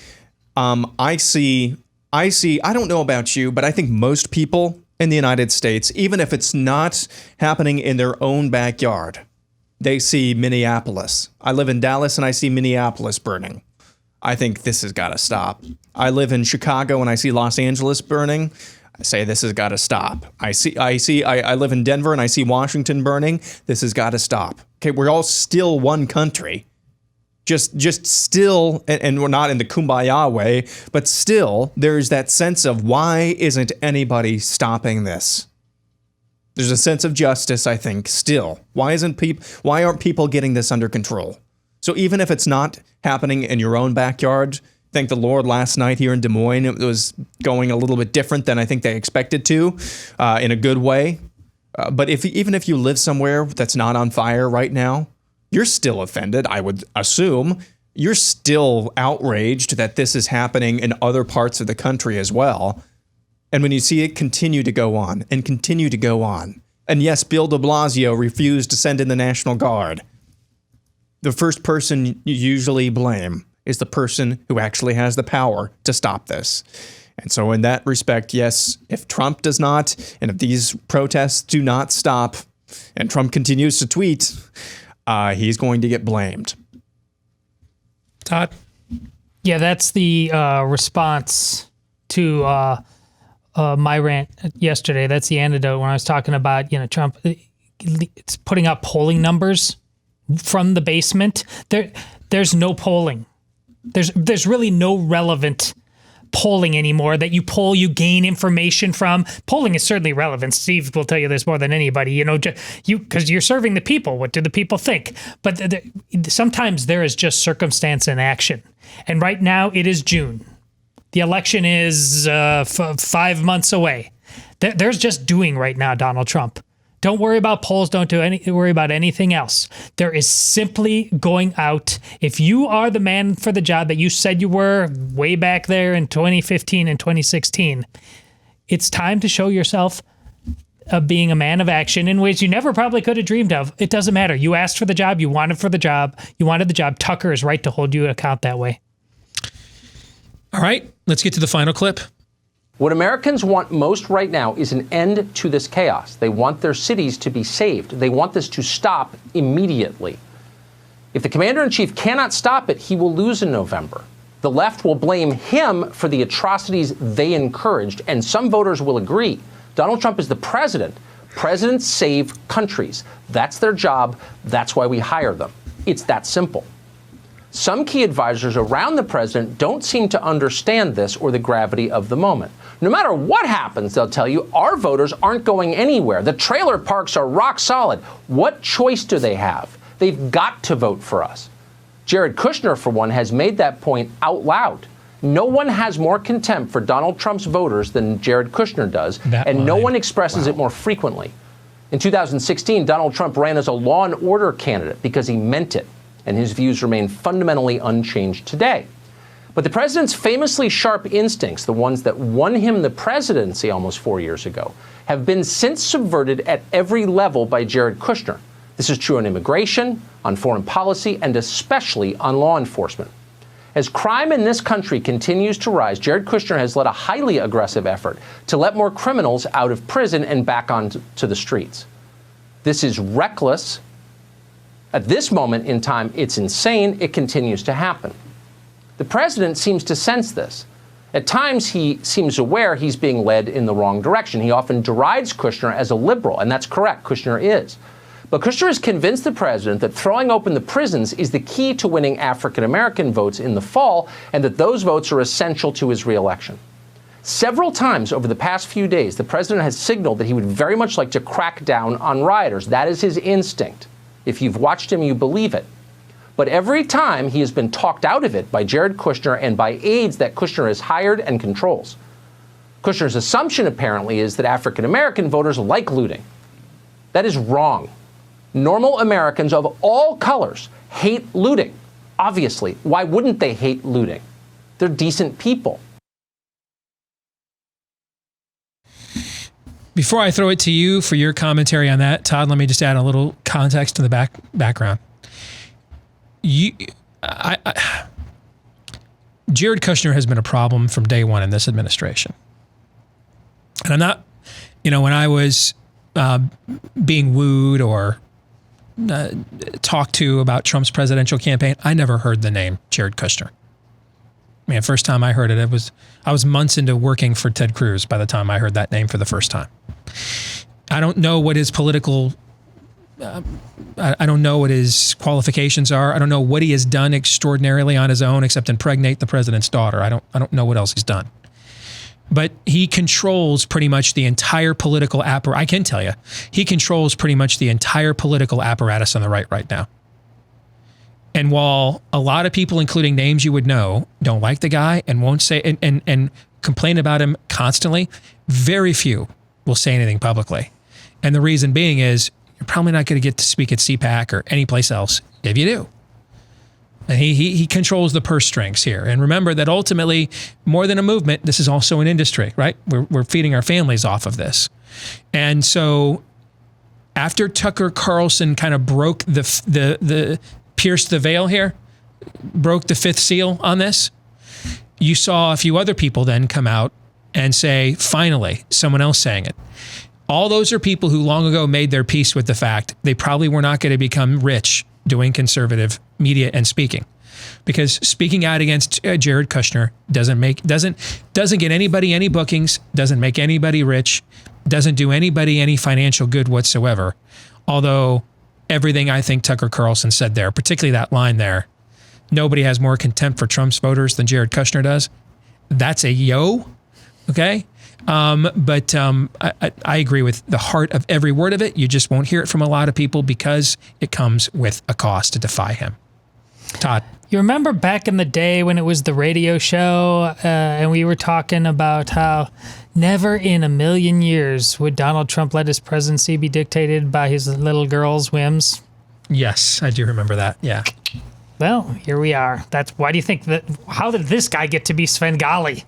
I see, I don't know about you, but I think most people in the United States, even if it's not happening in their own backyard, they see Minneapolis. I live in Dallas and I see Minneapolis burning. I think this has got to stop. I live in Chicago and I see Los Angeles burning. I say this has got to stop. I live in Denver and I see Washington burning. This has got to stop. Okay, we're all still one country. Just still, and we're not in the kumbaya way, but still there's that sense of why isn't anybody stopping this? There's a sense of justice, I think, still. Why aren't people getting this under control? So even if it's not happening in your own backyard, thank the Lord last night here in Des Moines, it was going a little bit different than I think they expected to, in a good way. But even if you live somewhere that's not on fire right now, you're still offended, I would assume. You're still outraged that this is happening in other parts of the country as well. And when you see it continue to go on and continue to go on, and yes, Bill de Blasio refused to send in the National Guard, the first person you usually blame is the person who actually has the power to stop this. And so in that respect, yes, if Trump does not, and if these protests do not stop, and Trump continues to tweet, he's going to get blamed. Todd? Yeah, that's the response to my rant yesterday. That's the antidote when I was talking about, Trump. It's putting up polling numbers from the basement. There's no polling. There's really no relevant polling anymore that you poll, you gain information from. Polling is certainly relevant. Steve will tell you this more than anybody, because you're serving the people. What do the people think? But sometimes there is just circumstance and action. And right now it is June. The election is 5 months away. There's just doing right now, Donald Trump. Don't worry about polls. Don't worry about anything else. There is simply going out. If you are the man for the job that you said you were way back there in 2015 and 2016, it's time to show yourself being a man of action in ways you never probably could have dreamed of. It doesn't matter. You asked for the job. You wanted the job. Tucker is right to hold you to account that way. All right, let's get to the final clip. What Americans want most right now is an end to this chaos. They want their cities to be saved. They want this to stop immediately. If the commander-in-chief cannot stop it, he will lose in November. The left will blame him for the atrocities they encouraged, and some voters will agree. Donald Trump is the president. Presidents save countries. That's their job. That's why we hire them. It's that simple. Some key advisors around the president don't seem to understand this or the gravity of the moment. No matter what happens, they'll tell you, our voters aren't going anywhere. The trailer parks are rock solid. What choice do they have? They've got to vote for us. Jared Kushner, for one, has made that point out loud. No one has more contempt for Donald Trump's voters than Jared Kushner does, and no one expresses it more frequently. In 2016, Donald Trump ran as a law and order candidate because he meant it, and his views remain fundamentally unchanged today. But the president's famously sharp instincts, the ones that won him the presidency almost 4 years ago, have been since subverted at every level by Jared Kushner. This is true on immigration, on foreign policy, and especially on law enforcement. As crime in this country continues to rise, Jared Kushner has led a highly aggressive effort to let more criminals out of prison and back onto the streets. This is reckless. At this moment in time, it's insane. It continues to happen. The president seems to sense this. At times, he seems aware he's being led in the wrong direction. He often derides Kushner as a liberal, and that's correct. Kushner is. But Kushner has convinced the president that throwing open the prisons is the key to winning African-American votes in the fall, and that those votes are essential to his reelection. Several times over the past few days, the president has signaled that he would very much like to crack down on rioters. That is his instinct. If you've watched him, you believe it. But every time he has been talked out of it by Jared Kushner and by aides that Kushner has hired and controls. Kushner's assumption, apparently, is that African-American voters like looting. That is wrong. Normal Americans of all colors hate looting. Obviously, why wouldn't they hate looting? They're decent people. Before I throw it to you for your commentary on that, Todd, let me just add a little context to the background. Jared Kushner has been a problem from day one in this administration. And I'm not, when I was being wooed or talked to about Trump's presidential campaign, I never heard the name Jared Kushner. First time I heard it, I was months into working for Ted Cruz by the time I heard that name for the first time. I don't know what his political, I don't know what his qualifications are. I don't know what he has done extraordinarily on his own except impregnate the president's daughter. I don't know what else he's done. But he controls pretty much the entire political apparatus. I can tell you, he controls pretty much the entire political apparatus on the right now. And while a lot of people, including names you would know, don't like the guy and won't say and complain about him constantly, very few will say anything publicly. And the reason being is you're probably not going to get to speak at CPAC or any place else if you do. And he controls the purse strings here. And remember that ultimately, more than a movement, this is also an industry, right? We're feeding our families off of this. And so after Tucker Carlson kind of broke the pierced the veil here, broke the fifth seal on this, you saw a few other people then come out and say, finally, someone else saying it. All those are people who long ago made their peace with the fact they probably were not going to become rich doing conservative media and speaking. Because speaking out against Jared Kushner doesn't get anybody any bookings, doesn't make anybody rich, doesn't do anybody any financial good whatsoever. Although everything I think Tucker Carlson said there, particularly that line there, nobody has more contempt for Trump's voters than Jared Kushner does. That's a yo, okay? But I agree with the heart of every word of it. You just won't hear it from a lot of people because it comes with a cost to defy him. Todd. You remember back in the day when it was the radio show and we were talking about how never in a million years would Donald Trump let his presidency be dictated by his little girl's whims? Yes, I do remember that. Yeah. Well, here we are. Why do you think that? How did this guy get to be Svengali?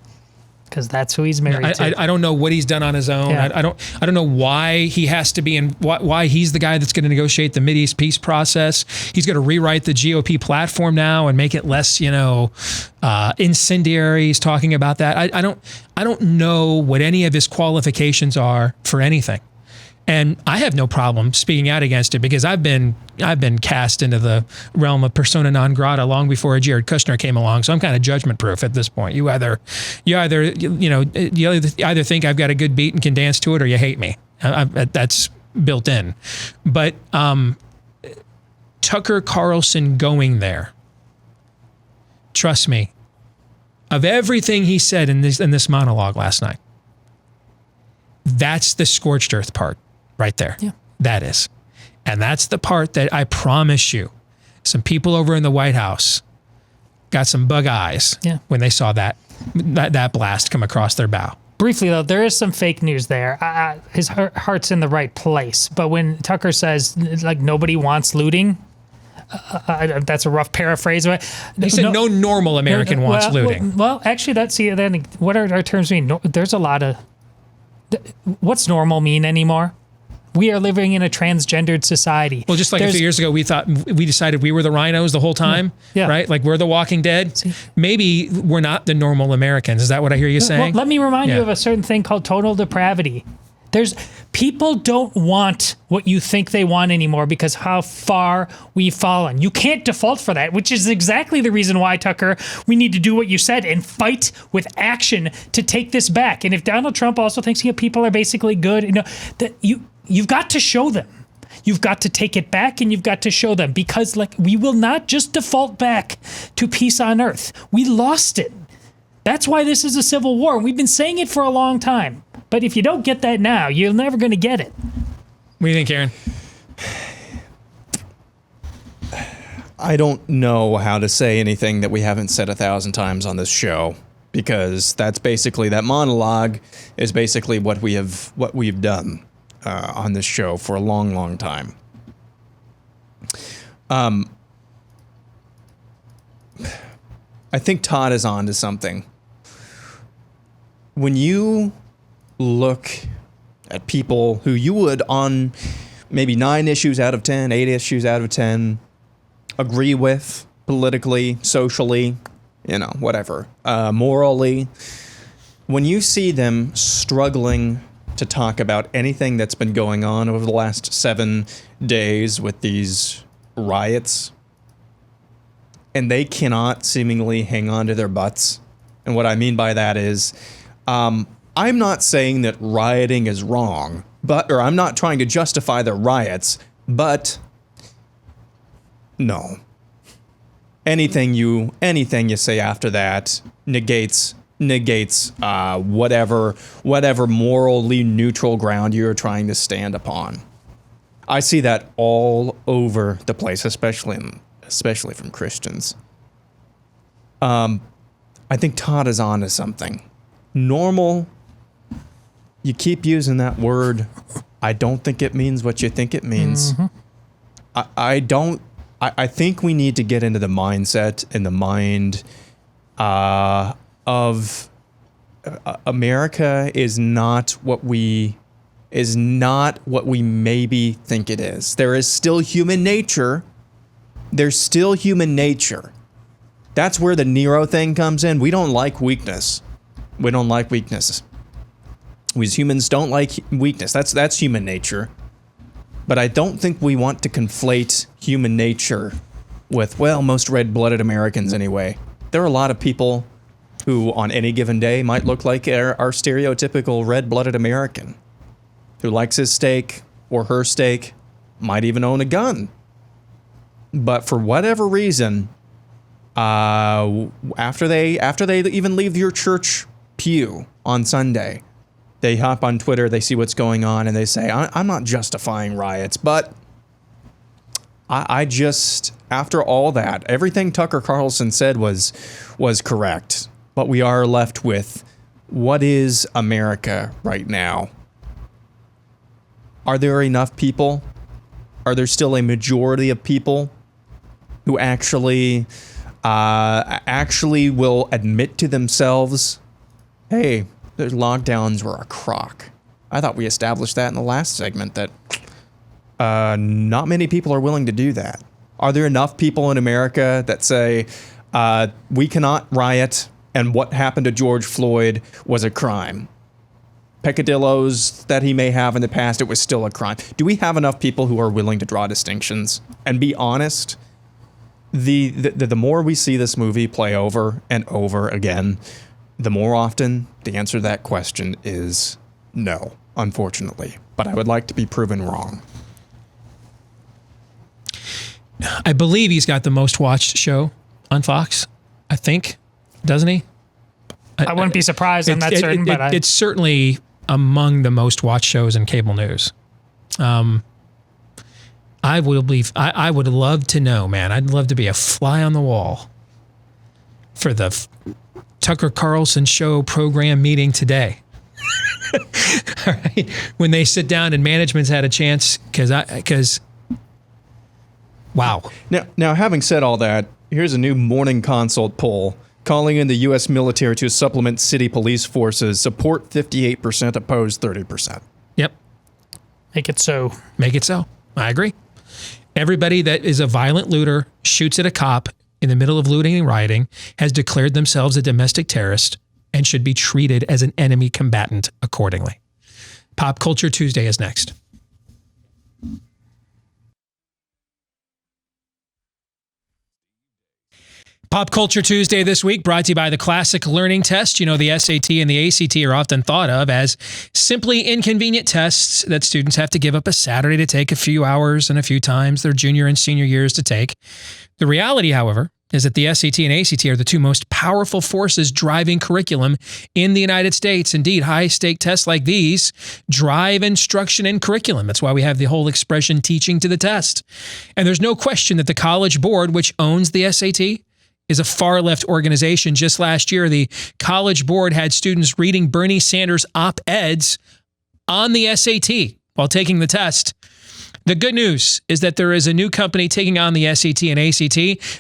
Because that's who he's married to. I don't know what he's done on his own. Yeah. I don't know why he has to be in. Why he's the guy that's going to negotiate the Mideast peace process. He's going to rewrite the GOP platform now and make it less, incendiary. He's talking about that. I don't know what any of his qualifications are for anything. And I have no problem speaking out against it because I've been cast into the realm of persona non grata long before Jared Kushner came along. So I'm kind of judgment proof at this point. You either think I've got a good beat and can dance to it, or you hate me. That's built in. But Tucker Carlson going there, trust me, of everything he said in this monologue last night, that's the scorched earth part. Right there. Yeah. That is. And that's the part that I promise you, some people over in the White House got some bug eyes when they saw that blast come across their bow. Briefly, though, there is some fake news there. His heart's in the right place. But when Tucker says, like, nobody wants looting, that's a rough paraphrase. He said no normal American wants looting. Well, actually, then what our terms mean? There's a lot of... What's normal mean anymore? We are living in a transgendered society. Well, just like a few years ago, we decided we were the rhinos the whole time, right? Like we're the Walking Dead. Maybe we're not the normal Americans. Is that what I hear you saying? Well, let me remind you of a certain thing called total depravity. People don't want what you think they want anymore because how far we've fallen. You can't default for that, which is exactly the reason why, Tucker, we need to do what you said and fight with action to take this back. And if Donald Trump also thinks people are basically good, you've got to show them. You've got to take it back and you've got to show them because we will not just default back to peace on earth. We lost it. That's why this is a civil war. We've been saying it for a long time. But if you don't get that now, you're never going to get it. What do you think, Aaron? I don't know how to say anything that we haven't said 1,000 times on this show, because that's basically, that monologue is basically what we've done on this show for a long, long time. I think Todd is on to something. When you look at people who you would, on maybe 9 issues out of 10, 8 issues out of 10, agree with politically, socially, whatever, morally, when you see them struggling to talk about anything that's been going on over the last 7 days with these riots, and they cannot seemingly hang on to their butts. And what I mean by that is, I'm not saying that rioting is wrong, or I'm not trying to justify the riots, but no. Anything you say after that negates whatever morally neutral ground you're trying to stand upon. I see that all over the place, especially from Christians. I think Todd is on to something. Normal, you keep using that word. I don't think it means what you think it means. Mm-hmm. I think we need to get into the mindset and the mind of America is not what we maybe think it is. There is still human nature. There's still human nature. That's where the Nero thing comes in. We don't like weakness. We don't like weakness. We as humans don't like weakness. That's human nature. But I don't think we want to conflate human nature with, most red-blooded Americans anyway. There are a lot of people who on any given day might look like our stereotypical red-blooded American who likes his steak or her steak, might even own a gun. But for whatever reason, after they even leave your church pew on Sunday, they hop on Twitter, they see what's going on, and they say, I'm not justifying riots, but I just after all that, everything Tucker Carlson said was correct. But we are left with, what is America right now? Are there enough people? Are there still a majority of people who actually will admit to themselves, hey, the lockdowns were a crock? I thought we established that in the last segment, that not many people are willing to do that. Are there enough people in America that say, we cannot riot, and what happened to George Floyd was a crime? Peccadillos that he may have in the past, it was still a crime. Do we have enough people who are willing to draw distinctions and be honest? The more we see this movie play over and over again, the more often the answer to that question is no, unfortunately. But I would like to be proven wrong. I believe he's got the most watched show on Fox, I think. Doesn't he? I wouldn't be surprised. I'm not certain, but it's certainly among the most watched shows in cable news. I would love to know, man. I'd love to be a fly on the wall for the Tucker Carlson show program meeting today. All right. When they sit down and management's had a chance, because wow. Now, having said all that, here's a new Morning Consult poll calling in the U.S. military to supplement city police forces. Support 58%, oppose 30%. Yep. Make it so. Make it so. I agree. Everybody that is a violent looter, shoots at a cop in the middle of looting and rioting, has declared themselves a domestic terrorist and should be treated as an enemy combatant accordingly. Pop Culture Tuesday is next. Pop Culture Tuesday this week brought to you by the Classic Learning Test. You know, the SAT and the ACT are often thought of as simply inconvenient tests that students have to give up a Saturday to take a few hours and a few times their junior and senior years to take. The reality, however, is that the SAT and ACT are the two most powerful forces driving curriculum in the United States. Indeed, high-stake tests like these drive instruction and curriculum. That's why we have the whole expression teaching to the test. And there's no question that the College Board, which owns the SAT, is a far-left organization. Just last year, the College Board had students reading Bernie Sanders op-eds on the SAT while taking the test. The good news is that there is a new company taking on the SAT and ACT,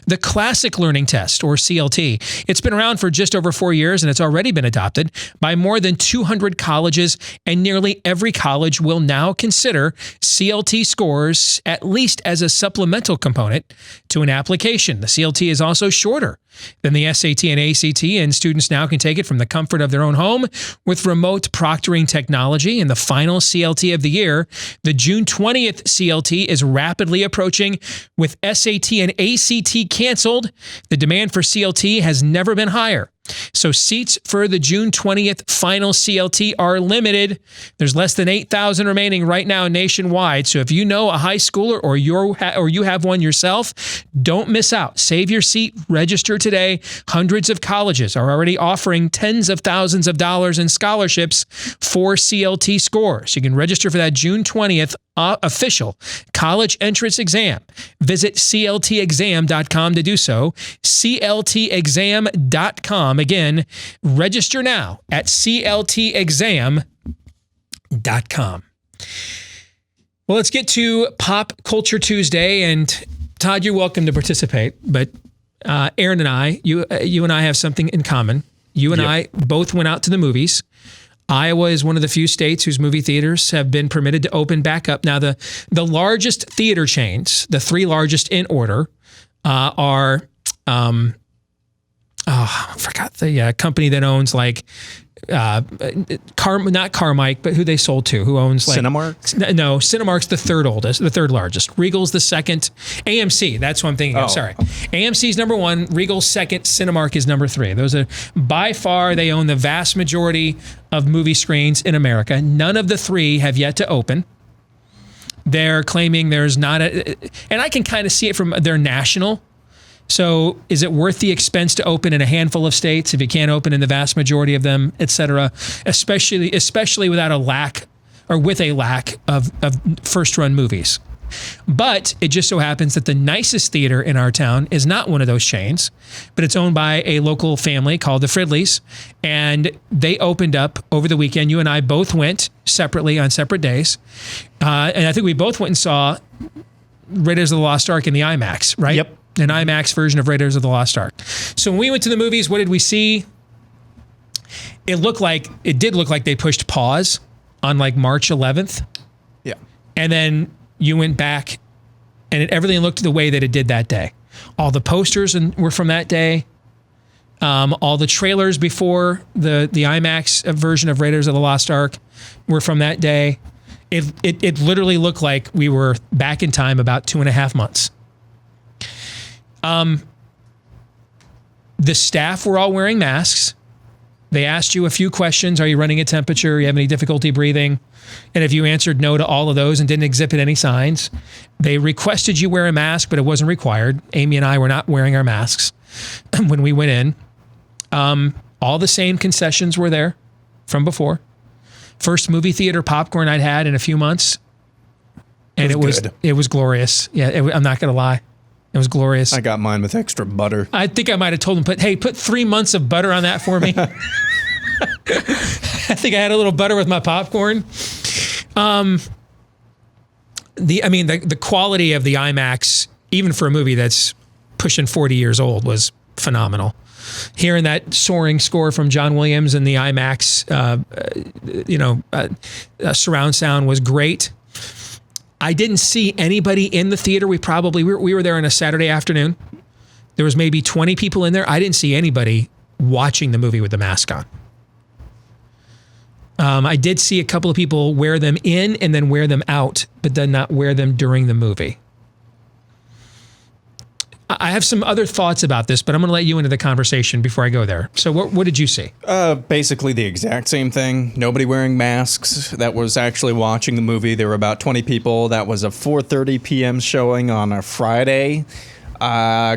the Classic Learning Test, or CLT. It's been around for just over 4 years, and it's already been adopted by more than 200 colleges, and nearly every college will now consider CLT scores at least as a supplemental component to an application. The CLT is also shorter than the SAT and ACT, and students now can take it from the comfort of their own home with remote proctoring technology. And the final CLT of the year, the June 20th CLT, is rapidly approaching. With SAT and ACT canceled, the demand for CLT has never been higher. So seats for the June 20th final CLT are limited. There's less than 8,000 remaining right now nationwide. So if you know a high schooler or you have one yourself, don't miss out. Save your seat. Register today. Hundreds of colleges are already offering tens of thousands of dollars in scholarships for CLT scores. You can register for that June 20th official college entrance exam. Visit cltexam.com to do so. cltexam.com. Again, register now at cltexam.com. Well, let's get to Pop Culture Tuesday. And Todd, you're welcome to participate. But Aaron and I, you and I have something in common. You and I both went out to the movies. Iowa is one of the few states whose movie theaters have been permitted to open back up. Now, the largest theater chains, the three largest in order, are... I forgot the company that owns like not Carmike, but who they sold to, who owns like Cinemark? No, Cinemark's the third largest. Regal's the second. AMC, that's what I'm thinking of. Sorry. AMC's number one, Regal's second, Cinemark is number three. Those are by far, they own the vast majority of movie screens in America. None of the three have yet to open. They're claiming there's not and I can kind of see it from their national. So is it worth the expense to open in a handful of states if you can't open in the vast majority of them, et cetera, especially without a lack of first-run movies? But it just so happens that the nicest theater in our town is not one of those chains, but it's owned by a local family called the Fridleys. And they opened up over the weekend. You and I both went separately on separate days. And I think we both went and saw Raiders of the Lost Ark in the IMAX, right? Yep. An IMAX version of Raiders of the Lost Ark. So when we went to the movies, what did we see? It did look like they pushed pause on like March 11th. Yeah. And then you went back and everything looked the way that it did that day. All the posters were from that day. All the trailers before the IMAX version of Raiders of the Lost Ark were from that day. It literally looked like we were back in time about 2.5 months. The staff were all wearing masks. They asked you a few questions. Are you running a temperature? You have any difficulty breathing? And if you answered no to all of those and didn't exhibit any signs, they requested you wear a mask, but it wasn't required. Amy and I were not wearing our masks when we went in. All the same concessions were there from before. First movie theater popcorn I'd had in a few months. And it was glorious. Yeah, I'm not going to lie. It was glorious. I got mine with extra butter. I think I might have told him, put 3 months of butter on that for me. I think I had a little butter with my popcorn. The quality of the IMAX, even for a movie that's pushing 40 years old, was phenomenal. Hearing that soaring score from John Williams and the IMAX, surround sound was great. I didn't see anybody in the theater. We were there on a Saturday afternoon. There was maybe 20 people in there. I didn't see anybody watching the movie with the mask on. I did see a couple of people wear them in and then wear them out, but then not wear them during the movie. I have some other thoughts about this, but I'm going to let you into the conversation before I go there. So what did you see? Basically the exact same thing. Nobody wearing masks that was actually watching the movie. There were about 20 people. That was a 4:30 p.m. showing on a Friday. I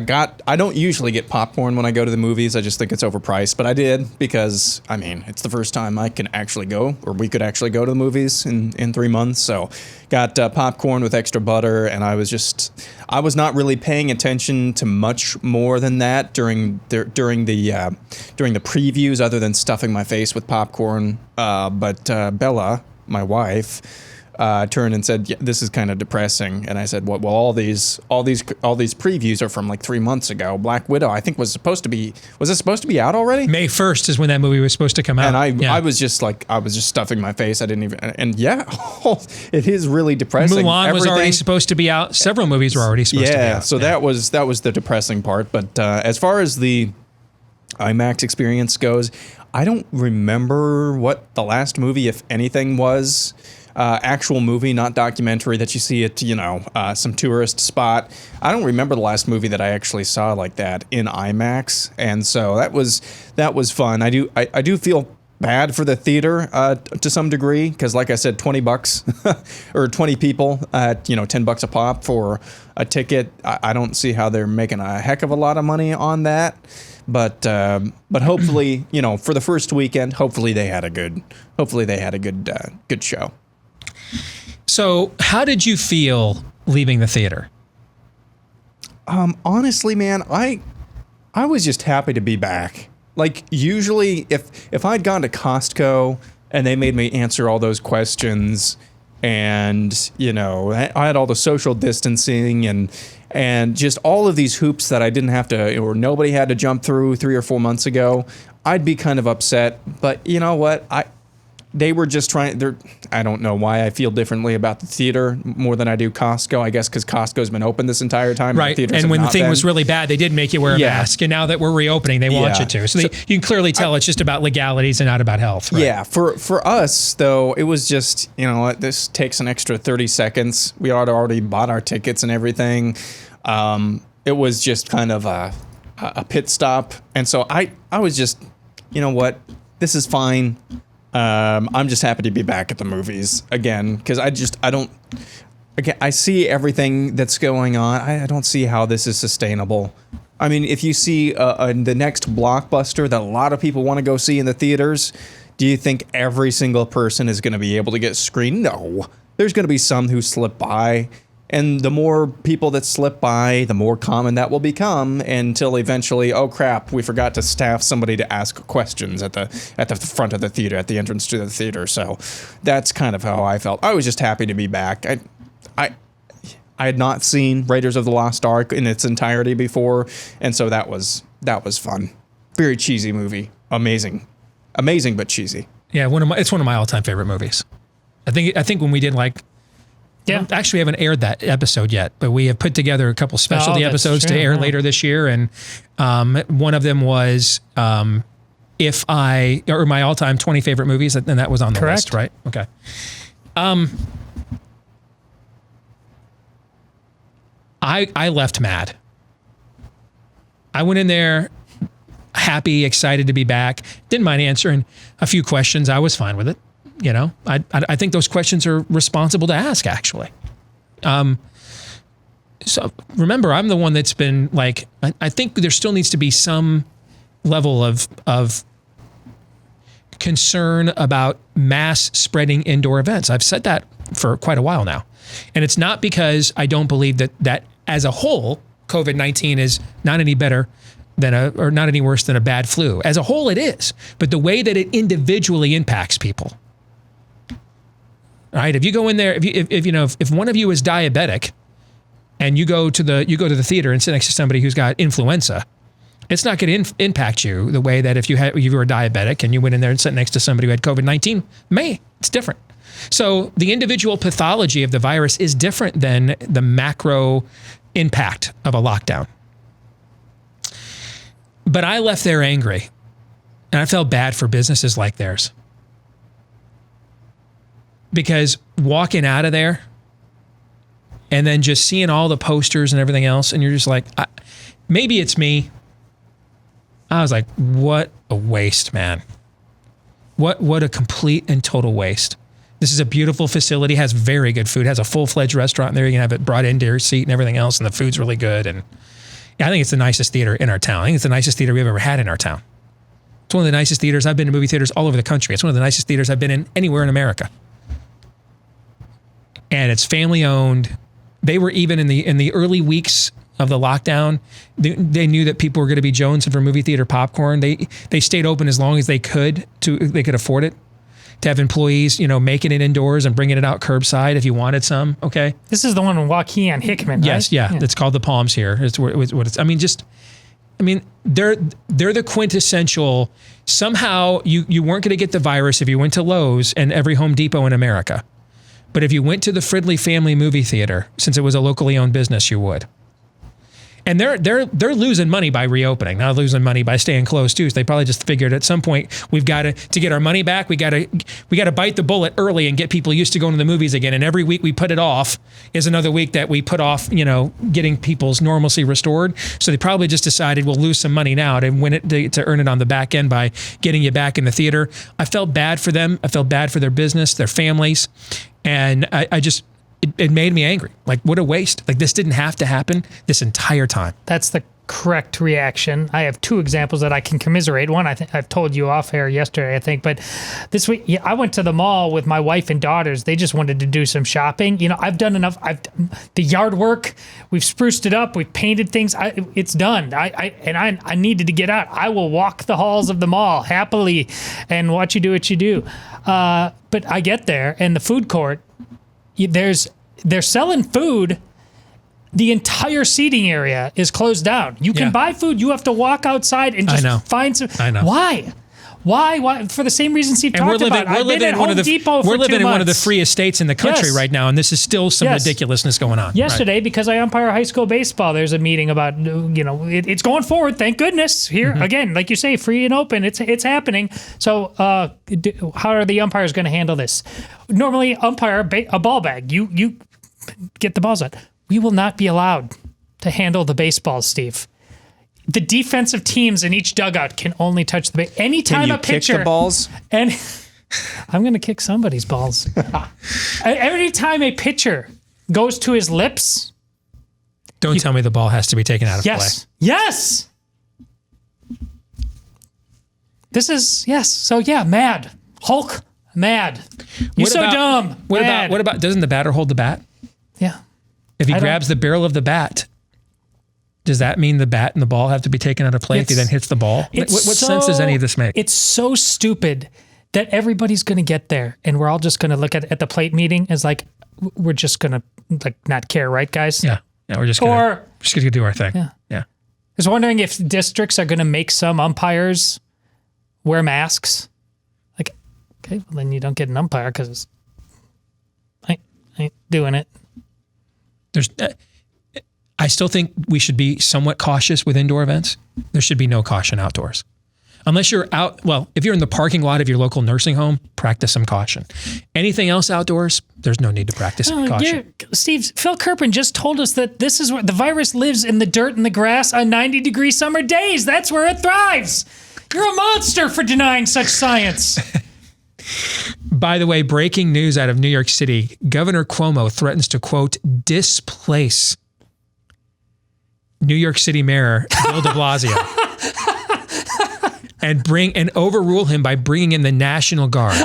don't usually get popcorn when I go to the movies. I just think it's overpriced, but I did because, it's the first time I can actually go, or we could actually go to the movies in 3 months. So got popcorn with extra butter, and I was not really paying attention to much more than that during the previews, other than stuffing my face with popcorn. But Bella, my wife, turned and said, yeah, "This is kind of depressing." And I said, "Well, all these previews are from like 3 months ago. Black Widow, I think, was it supposed to be out already? May 1st is when that movie was supposed to come out." And I was just stuffing my face. I didn't even. And yeah, it is really depressing. Mulan was already supposed to be out. Several movies were already supposed to be out. So that was the depressing part. But as far as the IMAX experience goes, I don't remember what the last movie, if anything, was. Actual movie, not documentary that you see at, some tourist spot. I don't remember the last movie that I actually saw like that in IMAX. And so that was fun. I do feel bad for the theater to some degree, because like I said, $20 or 20 people at, $10 a pop for a ticket. I don't see how they're making a heck of a lot of money on that. But hopefully, for the first weekend, hopefully they had a good show. So how did you feel leaving the theater? Honestly, man, I was just happy to be back. Like, usually if I'd gone to Costco and they made me answer all those questions, and I had all the social distancing and just all of these hoops that I didn't have to, or nobody had to jump through 3 or 4 months ago, I'd be kind of upset. But you know what? They were just trying. I don't know why I feel differently about the theater more than I do Costco. I guess because Costco's been open this entire time. Right. And when the thing was really bad, they did make you wear a mask. And now that we're reopening, they want you to. So you can clearly tell it's just about legalities and not about health. Right? Yeah. For us, though, it was just, this takes an extra 30 seconds. We had already bought our tickets and everything. It was just kind of a pit stop. And so I was just, this is fine. I'm just happy to be back at the movies again, because I see everything that's going on. I don't see how this is sustainable. I mean, if you see the next blockbuster that a lot of people want to go see in the theaters, do you think every single person is going to be able to get screened? No. There's going to be some who slip by, And the more people that slip by, the more common that will become until eventually, oh crap, we forgot to staff somebody to ask questions at the front of the theater, at the entrance to the theater. So that's kind of how I felt. I was just happy to be back. I had not seen Raiders of the Lost Ark in its entirety before, and so that was fun. Very cheesy movie. Amazing but cheesy. Yeah, it's one of my all-time favorite movies. I think when we did actually we haven't aired that episode yet, but we have put together a couple specialty episodes to air later this year, and one of them was my all-time 20 favorite movies, and that was on the list, right? Okay. I left mad. I went in there happy, excited to be back. Didn't mind answering a few questions. I was fine with it. You know, I think those questions are responsible to ask, actually. So remember, I'm the one that's been like, I think there still needs to be some level of concern about mass spreading indoor events. I've said that for quite a while now. And it's not because I don't believe that as a whole, COVID-19 is not any better or not any worse than a bad flu. As a whole, it is. But the way that it individually impacts people. Right? If you go in there, if one of you is diabetic and you go to the theater and sit next to somebody who's got influenza, it's not going to impact you the way that if you were diabetic and you went in there and sat next to somebody who had COVID-19, it's different. So the individual pathology of the virus is different than the macro impact of a lockdown. But I left there angry, and I felt bad for businesses like theirs. Because walking out of there and then just seeing all the posters and everything else, and you're just like, maybe it's me. I was like, what a waste, man. What a complete and total waste. This is a beautiful facility, has very good food, has a full-fledged restaurant there. You can have it brought into your seat and everything else, and the food's really good. And I think it's the nicest theater in our town. I think it's the nicest theater we've ever had in our town. It's one of the nicest theaters. I've been to movie theaters all over the country. It's one of the nicest theaters I've been in anywhere in America. And it's family owned. They were even in the early weeks of the lockdown, they knew that people were going to be jonesing for movie theater popcorn. They stayed open as long as they could afford it, to have employees, making it indoors and bringing it out curbside if you wanted some. Okay. This is the one with Joaquin Hickman, right? Yes, yeah. It's called the Palms here. It's what it's. They're the quintessential. Somehow you weren't going to get the virus if you went to Lowe's and every Home Depot in America. But if you went to the Fridley Family Movie Theater, since it was a locally owned business, you would. And they're losing money by reopening, not losing money by staying closed too. So they probably just figured at some point we've got to get our money back. We got to bite the bullet early and get people used to going to the movies again. And every week we put it off is another week that we put off, getting people's normalcy restored. So they probably just decided we'll lose some money now to earn it on the back end by getting you back in the theater. I felt bad for them. I felt bad for their business, their families, and it made me angry. Like, what a waste. Like, this didn't have to happen this entire time. That's the correct reaction. I have two examples that I can commiserate. One, I've told you off air yesterday, I think, but this week, I went to the mall with my wife and daughters. They just wanted to do some shopping. I've done enough. The yard work, we've spruced it up, we've painted things. It's done. I needed to get out. I will walk the halls of the mall happily and watch you do what you do. But I get there, and the food court, they're selling food. The entire seating area is closed down. You can buy food. You have to walk outside and just find some. I know. Why? Why? For the same reason Steve talked about. I've been at Home Depot for 2 months. We're living in one of the freest states in the country right now, and this is still some ridiculousness going on. Yesterday, because I umpire high school baseball, there's a meeting about, it's going forward, thank goodness. Here, again, like you say, free and open, it's happening. So how are the umpires going to handle this? Normally, umpire a ball bag. You get the balls out. We will not be allowed to handle the baseballs, Steve. The defensive teams in each dugout can only touch the ball. Anytime can you a pitcher kick the balls? And I'm going to kick somebody's balls. Every time a pitcher goes to his lips, don't tell me the ball has to be taken out of play. Yes. This is So mad. Hulk, mad. You're so dumb. What about? Doesn't the batter hold the bat? Yeah. If he grabs the barrel of the bat, does that mean the bat and the ball have to be taken out of play if he then hits the ball? What sense does any of this make? It's so stupid that everybody's going to get there, and we're all just going to look at the plate meeting as like, we're just going to like not care, right, guys? Yeah, we're just going to do our thing. Yeah. I was wondering if districts are going to make some umpires wear masks. Like, okay, well then you don't get an umpire because I ain't doing it. I still think we should be somewhat cautious with indoor events. There should be no caution outdoors. Unless you're out, well, if you're in the parking lot of your local nursing home, practice some caution. Anything else outdoors, there's no need to practice caution. Steve, Phil Kerpen just told us that this is where the virus lives, in the dirt and the grass on 90-degree summer days. That's where it thrives. You're a monster for denying such science. By the way, breaking news out of New York City. Governor Cuomo threatens to, quote, displace New York City Mayor Bill de Blasio and overrule him by bringing in the National Guard.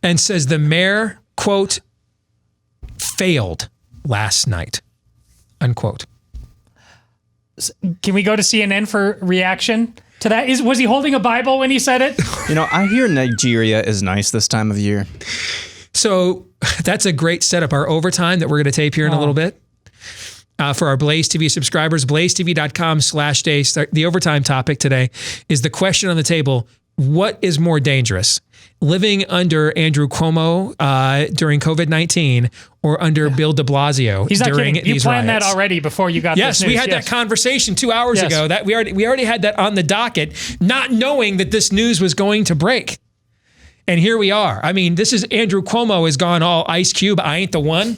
and says the mayor, quote, failed last night, unquote. Can we go to CNN for reaction to that? Was he holding a Bible when he said it? I hear Nigeria is nice this time of year. So that's a great setup. Our overtime that we're going to tape here in a little bit. For our Blaze TV subscribers, blazetv.com/Deace. The overtime topic today is the question on the table: what is more dangerous, living under Andrew Cuomo during COVID-19 or under Bill de Blasio during these riots? You planned that already before you got this news. Yes, we had that conversation 2 hours ago. That we already had that on the docket, not knowing that this news was going to break. And here we are. I mean, this is Andrew Cuomo has gone all Ice Cube, I ain't the one,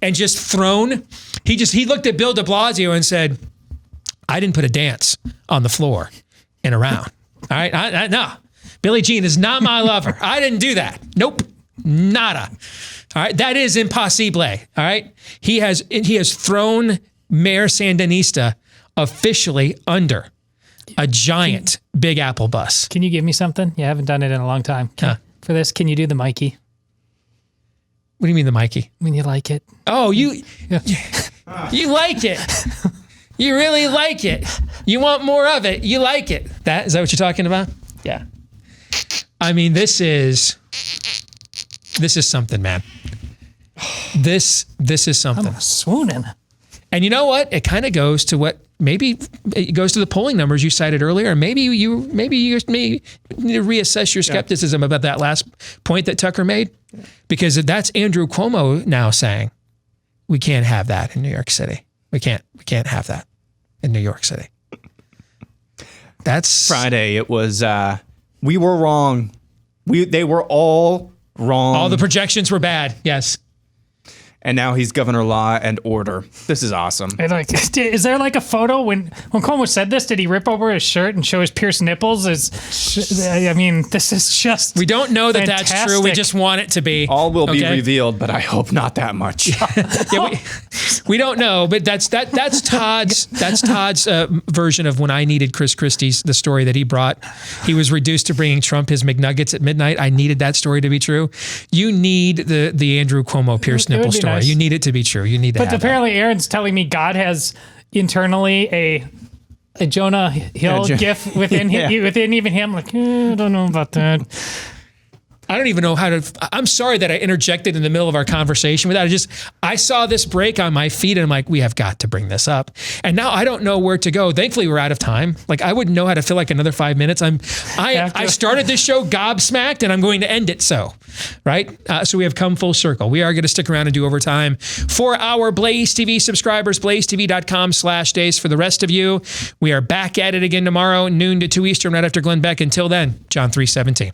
and just thrown. He looked at Bill de Blasio and said, I didn't put a dance on the floor in a round. All right? No. Billie Jean is not my lover. I didn't do that. Nope. Nada. All right? That is impossible. All right? He has thrown Mayor Sandinista officially under a giant Big Apple bus. Can you give me something? You haven't done it in a long time. For this, can you do the Mikey? What do you mean the Mikey? When you like it. Oh, you like it. You really like it. You want more of it. You like it. Is that what you're talking about? Yeah. I mean, this is something, man. This is something. I'm swooning. And you know what? It kind of goes to the polling numbers you cited earlier. Maybe you need to reassess your skepticism about that last point that Tucker made, because that's Andrew Cuomo now saying we can't have that in New York City. We can't have that in New York City. That's Friday. It was we were wrong. They were all wrong. All the projections were bad. Yes. And now he's governor law and order. This is awesome. Is there like a photo when Cuomo said this? Did he rip over his shirt and show his pierced nipples? I mean, this is just we don't know that that's true. We just want it to be. All will be revealed, but I hope not that much. We don't know, but that's Todd's version of when I needed Chris Christie's, the story that he brought. He was reduced to bringing Trump his McNuggets at midnight. I needed that story to be true. You need the Andrew Cuomo pierced nipple story. Nice. You need it to be true. You need to have apparently Aaron's telling me God has internally a Jonah Hill gif within within even him. Like, I don't know about that. I don't even know how to. I'm sorry that I interjected in the middle of our conversation with that. I saw this break on my feed and I'm like, we have got to bring this up. And now I don't know where to go. Thankfully, we're out of time. Like, I wouldn't know how to fill like another 5 minutes. I started this show gobsmacked and I'm going to end it so. Right? So we have come full circle. We are going to stick around and do overtime for our Blaze TV subscribers, blazetv.com/Deace. For the rest of you, we are back at it again tomorrow, noon to 2 Eastern, right after Glenn Beck. Until then, John 3:17.